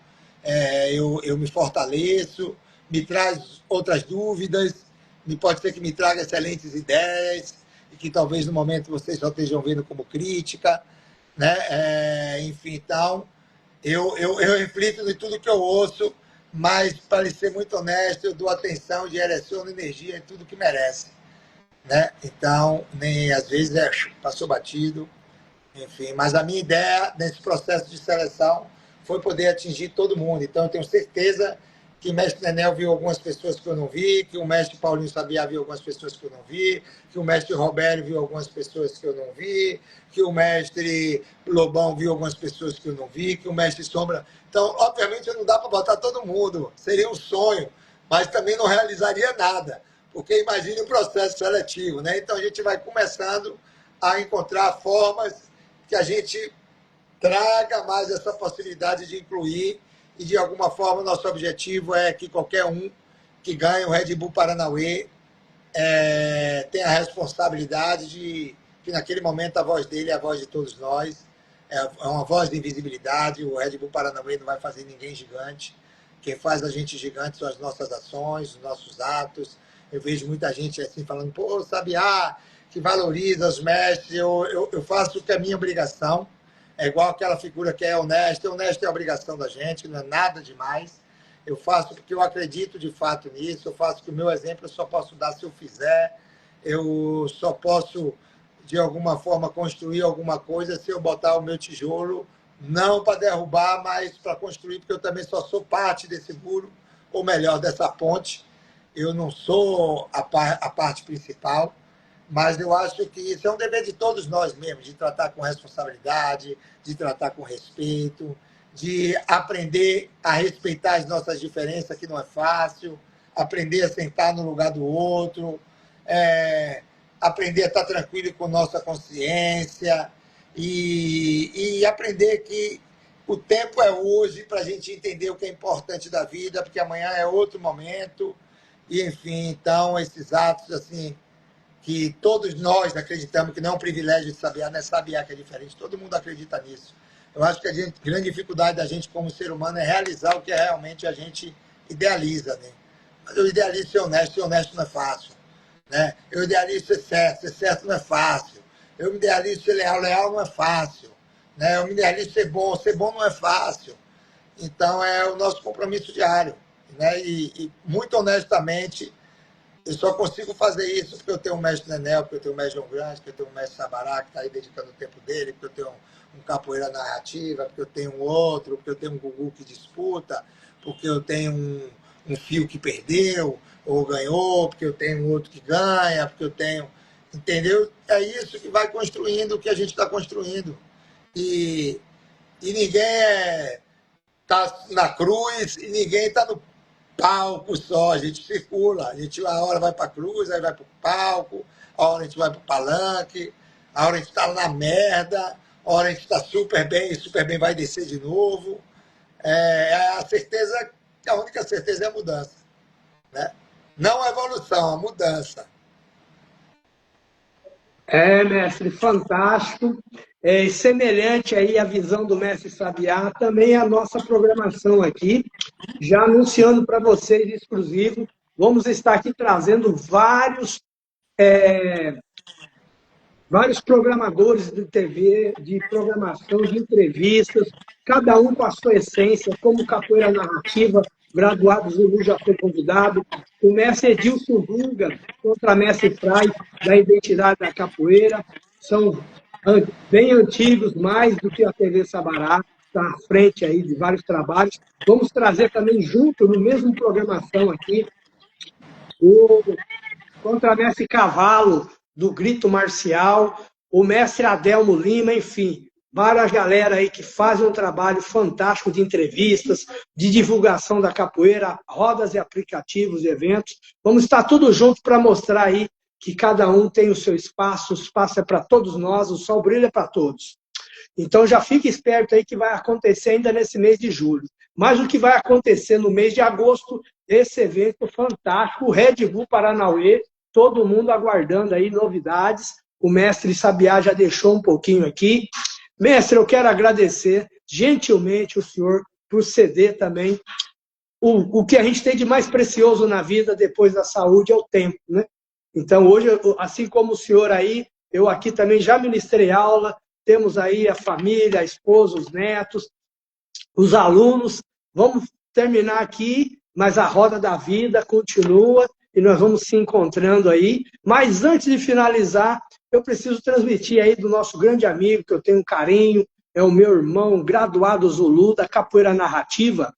eu me fortaleço, me traz outras dúvidas, pode ser que me traga excelentes ideias, e que talvez no momento vocês só estejam vendo como crítica, né? Enfim, então, eu reflito de tudo que eu ouço, mas, para ser muito honesto, eu dou atenção, direciono energia em tudo que merece, né? Então, nem às vezes passou batido, enfim. Mas a minha ideia nesse processo de seleção foi poder atingir todo mundo. Então, eu tenho certeza que o mestre Nenel viu algumas pessoas que eu não vi, que o mestre Paulinho Sabiá viu algumas pessoas que eu não vi, que o mestre Roberto viu algumas pessoas que eu não vi, que o mestre Lobão viu algumas pessoas que eu não vi, que o mestre Sombra... Então, obviamente, não dá para botar todo mundo. Seria um sonho, mas também não realizaria nada, porque imagine o processo seletivo, né? Então, a gente vai começando a encontrar formas que a gente traga mais essa possibilidade de incluir, e de alguma forma o nosso objetivo é que qualquer um que ganhe o Red Bull Paranauê tenha a responsabilidade de que naquele momento a voz dele é a voz de todos nós, é uma voz de invisibilidade. O Red Bull Paranauê não vai fazer ninguém gigante, quem faz a gente gigante são as nossas ações, os nossos atos. Eu vejo muita gente assim falando, pô, Sabiá, que valoriza os mestres. Eu faço o que é minha obrigação. É igual aquela figura que é honesta. Honesto é a obrigação da gente, não é nada demais. Eu faço porque eu acredito de fato nisso. Eu faço que o meu exemplo eu só posso dar se eu fizer. Eu só posso, de alguma forma, construir alguma coisa se eu botar o meu tijolo, não para derrubar, mas para construir, porque eu também só sou parte desse muro, ou melhor, dessa ponte. Eu não sou a parte principal. Mas eu acho que isso é um dever de todos nós mesmos, de tratar com responsabilidade, de tratar com respeito, de aprender a respeitar as nossas diferenças, que não é fácil, aprender a sentar no lugar do outro, aprender a estar tranquilo com nossa consciência e aprender que o tempo é hoje para a gente entender o que é importante da vida, porque amanhã é outro momento. E, enfim, então, esses atos, assim, que todos nós acreditamos que não é um privilégio de Sabiá, não é Sabiá que é diferente, todo mundo acredita nisso. Eu acho que a grande dificuldade da gente como ser humano é realizar o que realmente a gente idealiza, né? Mas eu idealizo ser honesto não é fácil, né? Eu idealizo ser certo não é fácil. Eu me idealizo ser leal não é fácil, né? Eu me idealizo ser bom não é fácil. Então é o nosso compromisso diário, né? E muito honestamente, eu só consigo fazer isso porque eu tenho o mestre Nenel, porque eu tenho o mestre João Grande, porque eu tenho o mestre Sabará, que está aí dedicando o tempo dele, porque eu tenho um capoeira narrativa, porque eu tenho um outro, porque eu tenho um Gugu que disputa, porque eu tenho um fio que perdeu ou ganhou, porque eu tenho um outro que ganha, porque eu tenho... Entendeu? É isso que vai construindo o que a gente está construindo. E ninguém está na cruz e ninguém está no palco só, a gente circula, a hora vai para a cruz, aí vai para o palco, a hora a gente vai para o palanque, a hora a gente está na merda, a hora a gente está super bem vai descer de novo. A certeza, a única certeza é a mudança, né? Não a evolução, a mudança. Mestre, fantástico. Semelhante aí à visão do mestre Sabiá, também a nossa programação aqui, já anunciando para vocês exclusivo, vamos estar aqui trazendo vários programadores de TV, de programação, de entrevistas, cada um com a sua essência, como capoeira narrativa, graduado Zulu já foi convidado, o mestre Edilson Dunga, contra mestre Frai, da Identidade da Capoeira, são bem antigos, mais do que a TV Sabará, está à frente aí de vários trabalhos. Vamos trazer também junto, no mesmo programação aqui, o contramestre Cavalo, do Grito Marcial, o mestre Adelmo Lima, enfim, várias galera aí que fazem um trabalho fantástico de entrevistas, de divulgação da capoeira, rodas e aplicativos, eventos. Vamos estar tudo junto para mostrar aí que cada um tem o seu espaço, o espaço é para todos nós, o sol brilha para todos. Então já fique esperto aí que vai acontecer ainda nesse mês de julho. Mas o que vai acontecer no mês de agosto, esse evento fantástico, o Red Bull Paranauê, todo mundo aguardando aí novidades. O mestre Sabiá já deixou um pouquinho aqui. Mestre, eu quero agradecer gentilmente o senhor por ceder também. O que a gente tem de mais precioso na vida depois da saúde é o tempo, né? Então, hoje, assim como o senhor aí, eu aqui também já ministrei aula, temos aí a família, a esposa, os netos, os alunos. Vamos terminar aqui, mas a roda da vida continua e nós vamos se encontrando aí. Mas antes de finalizar, eu preciso transmitir aí do nosso grande amigo, que eu tenho um carinho, é o meu irmão, graduado Zulu, da Capoeira Narrativa.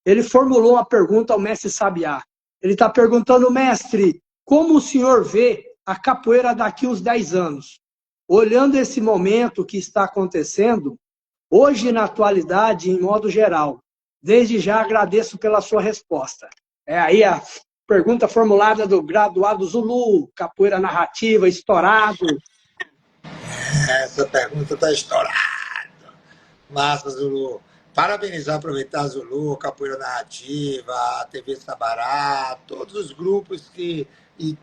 Ele formulou uma pergunta ao mestre Sabiá. Ele está perguntando, mestre, como o senhor vê a capoeira daqui uns 10 anos? Olhando esse momento que está acontecendo, hoje na atualidade, em modo geral. Desde já agradeço pela sua resposta. É aí a pergunta formulada do graduado Zulu, capoeira narrativa, estourado. Essa pergunta está estourada. Massa, Zulu. Parabenizar, aproveitar a Zulu, Capoeira Narrativa, a TV Sabará, todos os grupos e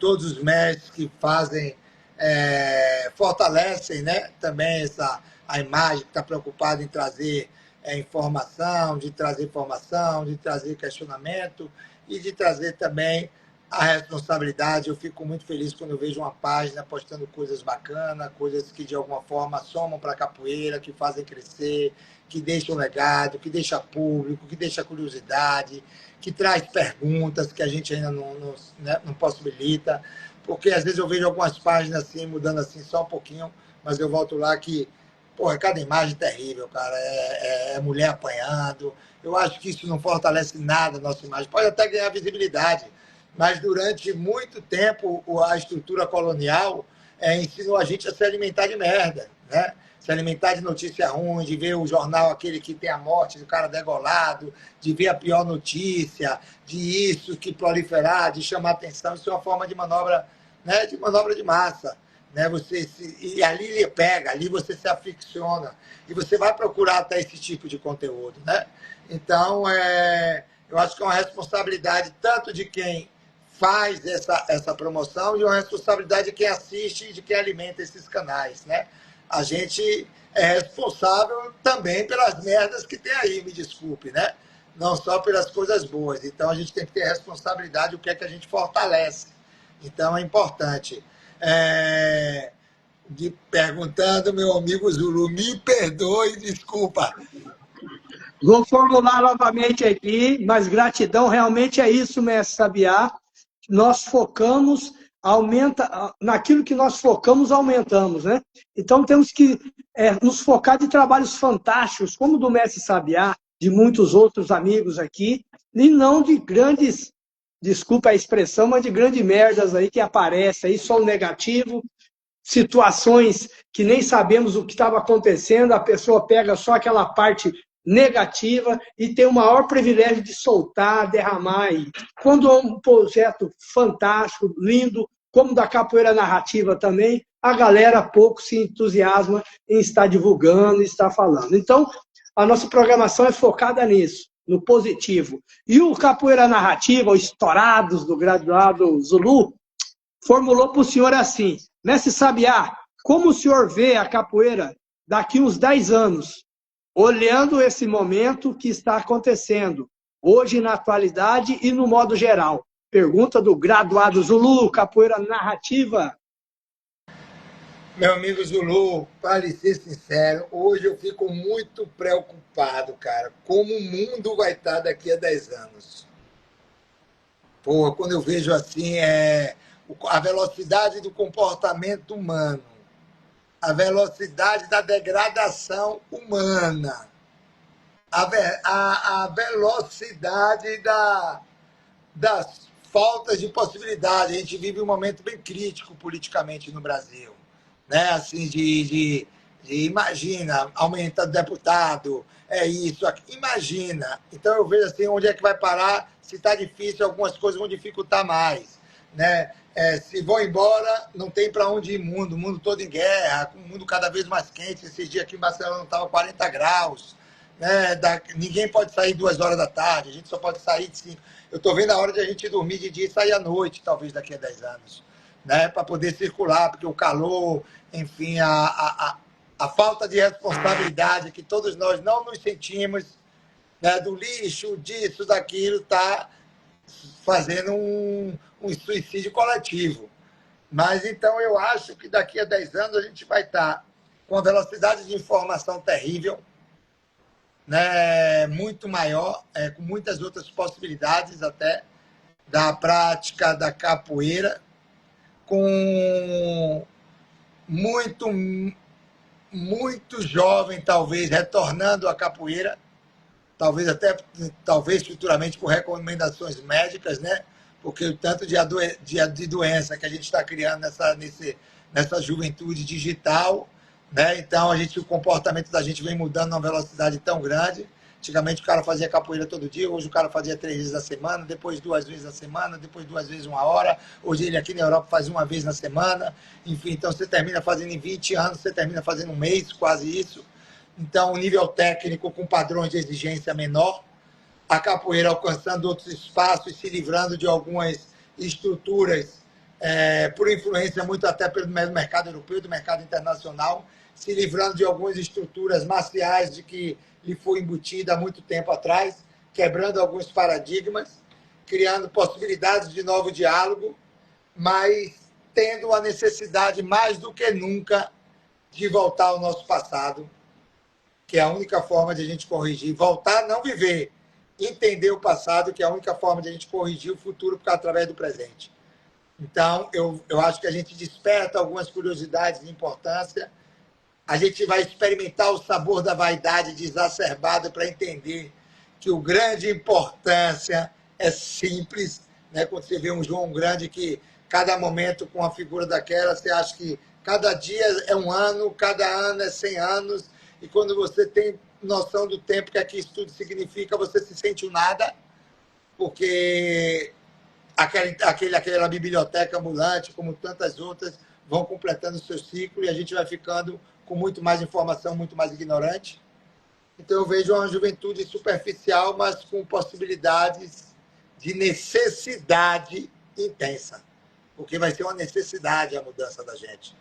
todos os mestres que fazem, fortalecem, né, também a imagem, que está preocupada em trazer informação, de trazer formação, de trazer questionamento e de trazer também a responsabilidade. Eu fico muito feliz quando eu vejo uma página postando coisas bacanas, coisas que de alguma forma somam para a capoeira, que fazem crescer, que deixam legado, que deixa público, que deixa curiosidade, que traz perguntas que a gente ainda né, não possibilita, porque às vezes eu vejo algumas páginas assim, mudando assim só um pouquinho, mas eu volto lá que, porra, cada imagem terrível, cara, é mulher apanhando. Eu acho que isso não fortalece nada a nossa imagem, pode até ganhar visibilidade, mas durante muito tempo a estrutura colonial ensinou a gente a se alimentar de merda, né? Se alimentar de notícia ruim, de ver o jornal aquele que tem a morte do cara degolado, de ver a pior notícia, de isso que proliferar, de chamar atenção. Isso é uma forma de manobra, né? De manobra de massa. Né? E ali ele pega, ali você se aficiona e você vai procurar até esse tipo de conteúdo. Né? Então, eu acho que é uma responsabilidade tanto de quem faz essa promoção e uma responsabilidade de quem assiste e de quem alimenta esses canais. Né? A gente é responsável também pelas merdas que tem aí, me desculpe, né? Não só pelas coisas boas. Então, a gente tem que ter responsabilidade o que é que a gente fortalece. Então, é importante. Perguntando, meu amigo Zulu, me perdoe, desculpa. Vou formular novamente aqui, mas gratidão, realmente é isso, mestre Sabiá. Nós focamos, naquilo que nós focamos, aumentamos, né? Então temos que nos focar de trabalhos fantásticos, como o do mestre Sabiá, de muitos outros amigos aqui, e não de grandes, desculpa a expressão, mas de grandes merdas aí que aparecem aí, só o negativo, situações que nem sabemos o que estava acontecendo, a pessoa pega só aquela parte negativa e tem o maior privilégio de soltar, derramar aí. Quando é um projeto fantástico, lindo, como da capoeira narrativa também, a galera pouco se entusiasma em estar divulgando, estar falando. Então, a nossa programação é focada nisso, no positivo. E o capoeira narrativa, os estourados do graduado Zulu, formulou para o senhor assim, mestre Sabiá, como o senhor vê a capoeira daqui uns 10 anos? Olhando esse momento que está acontecendo, hoje na atualidade e no modo geral. Pergunta do graduado Zulu, capoeira narrativa. Meu amigo Zulu, para ser sincero, hoje eu fico muito preocupado, cara, como o mundo vai estar daqui a 10 anos. Pô, quando eu vejo assim, a velocidade do comportamento humano, a velocidade da degradação humana, a velocidade das faltas de possibilidade. A gente vive um momento bem crítico politicamente no Brasil. Né? Assim, imagina, aumenta deputado, é isso, aqui. Imagina. Então eu vejo assim, onde é que vai parar, se está difícil, algumas coisas vão dificultar mais. Né? Se vão embora, não tem para onde ir o mundo todo em guerra, o mundo cada vez mais quente. Esses dias aqui em Barcelona estava 40 graus. Né? Ninguém pode sair 2 horas da tarde, a gente só pode sair de 5. Eu estou vendo a hora de a gente dormir de dia e sair à noite, talvez daqui a 10 anos. né, para poder circular, porque o calor, enfim, a falta de responsabilidade que todos nós não nos sentimos, né, do lixo, disso, daquilo, está fazendo um suicídio coletivo. Mas então eu acho que daqui a 10 anos a gente vai estar com uma velocidade de informação terrível, né, muito maior, com muitas outras possibilidades até da prática da capoeira, com muito, muito jovem, talvez, retornando à capoeira, talvez futuramente com recomendações médicas, né? Porque o tanto de doença que a gente está criando nessa juventude digital, né? Então o comportamento da gente vem mudando numa velocidade tão grande. Antigamente o cara fazia capoeira todo dia, hoje o cara fazia 3 vezes na semana, depois 2 vezes na semana, depois 2 vezes 1 hora. Hoje ele aqui na Europa faz 1 vez na semana. Enfim, então você termina fazendo em 20 anos, você termina fazendo 1 mês, quase isso. Então, o nível técnico com padrões de exigência menor, a capoeira alcançando outros espaços, se livrando de algumas estruturas, por influência muito até pelo mercado europeu, do mercado internacional, se livrando de algumas estruturas marciais de que lhe foi embutida há muito tempo atrás, quebrando alguns paradigmas, criando possibilidades de novo diálogo, mas tendo a necessidade mais do que nunca de voltar ao nosso passado, que é a única forma de a gente corrigir, voltar, não viver, entender o passado, que é a única forma de a gente corrigir o futuro, porque é através do presente. Então, eu acho que a gente desperta algumas curiosidades de importância, a gente vai experimentar o sabor da vaidade desacerbada para entender que o grande importância é simples, né? Quando você vê um João Grande que cada momento com a figura daquela, você acha que cada dia é 1 ano, cada ano é 100 anos, e quando você tem noção do tempo que aqui isso tudo significa, você se sente um nada, porque aquela biblioteca ambulante, como tantas outras, vão completando o seu ciclo e a gente vai ficando com muito mais informação, muito mais ignorante. Então eu vejo uma juventude superficial, mas com possibilidades de necessidade intensa, porque vai ser uma necessidade a mudança da gente.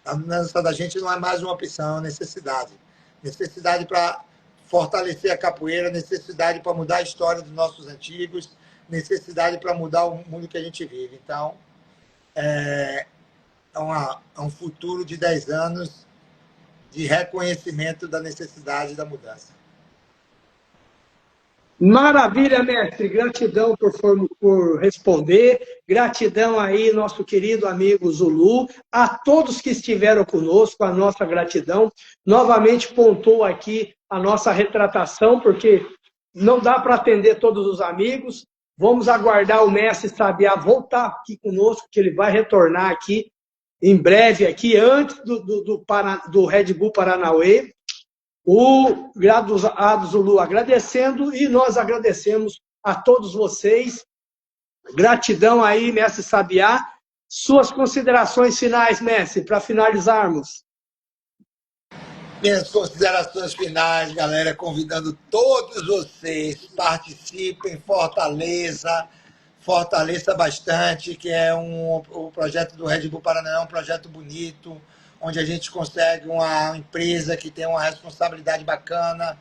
A mudança da gente não é mais uma opção, é uma necessidade. Necessidade para fortalecer a capoeira, necessidade para mudar a história dos nossos antigos, necessidade para mudar o mundo que a gente vive. Então, é um futuro de 10 anos de reconhecimento da necessidade da mudança. Maravilha, mestre. Gratidão por responder. Gratidão aí, nosso querido amigo Zulu. A todos que estiveram conosco, a nossa gratidão. Novamente pontuou aqui a nossa retratação, porque não dá para atender todos os amigos. Vamos aguardar o mestre Sabiá voltar aqui conosco, que ele vai retornar aqui em breve, aqui antes do Red Bull Paranauê. O graduado Zulu agradecendo e nós agradecemos a todos vocês. Gratidão aí, mestre Sabiá. Suas considerações finais, mestre, para finalizarmos. Minhas considerações finais, galera, convidando todos vocês, participem, fortaleça bastante, que é o projeto do Red Bull Paraná é um projeto bonito, onde a gente consegue uma empresa que tem uma responsabilidade bacana,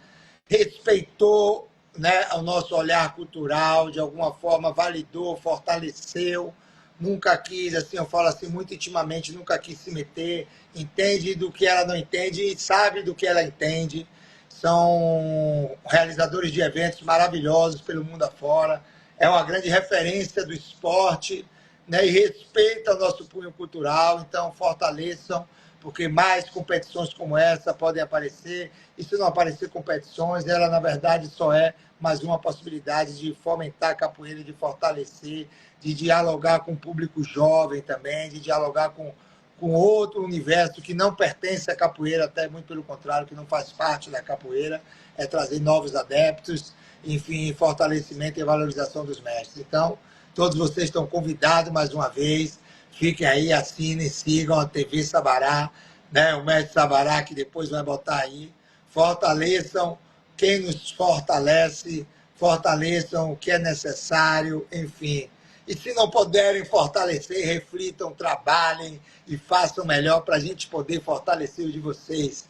respeitou, né, o nosso olhar cultural, de alguma forma validou, fortaleceu, nunca quis, assim, eu falo assim muito intimamente, nunca quis se meter, entende do que ela não entende e sabe do que ela entende. São realizadores de eventos maravilhosos pelo mundo afora, é uma grande referência do esporte, né, e respeita o nosso punho cultural, então fortaleçam, porque mais competições como essa podem aparecer, e se não aparecer competições, ela na verdade só é mais uma possibilidade de fomentar a capoeira, de fortalecer, de dialogar com o público jovem também, de dialogar com outro universo que não pertence à capoeira, até muito pelo contrário, que não faz parte da capoeira, é trazer novos adeptos, enfim, fortalecimento e valorização dos mestres. Então, todos vocês estão convidados mais uma vez, fiquem aí, assinem, sigam a TV Sabará, né? O mestre Sabará, que depois vai botar aí, fortaleçam quem nos fortalece, fortaleçam o que é necessário, enfim, E se não puderem fortalecer, reflitam, trabalhem e façam melhor para a gente poder fortalecer o de vocês,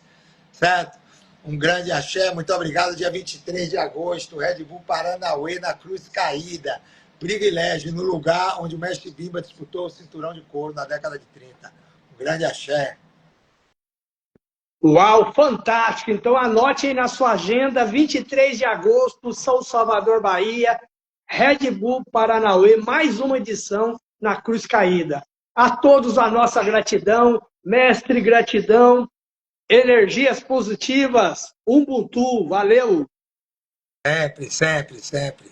certo? Um grande axé, muito obrigado. Dia 23 de agosto, Red Bull Paranauê, na Cruz Caída. Privilégio, no lugar onde o mestre Bimba disputou o cinturão de couro na década de 30. Um grande axé. Uau, fantástico! Então anote aí na sua agenda, 23 de agosto, São Salvador, Bahia, Red Bull Paranauê, mais uma edição na Cruz Caída. A todos a nossa gratidão, mestre, gratidão, energias positivas, Ubuntu, valeu! Sempre, sempre, sempre.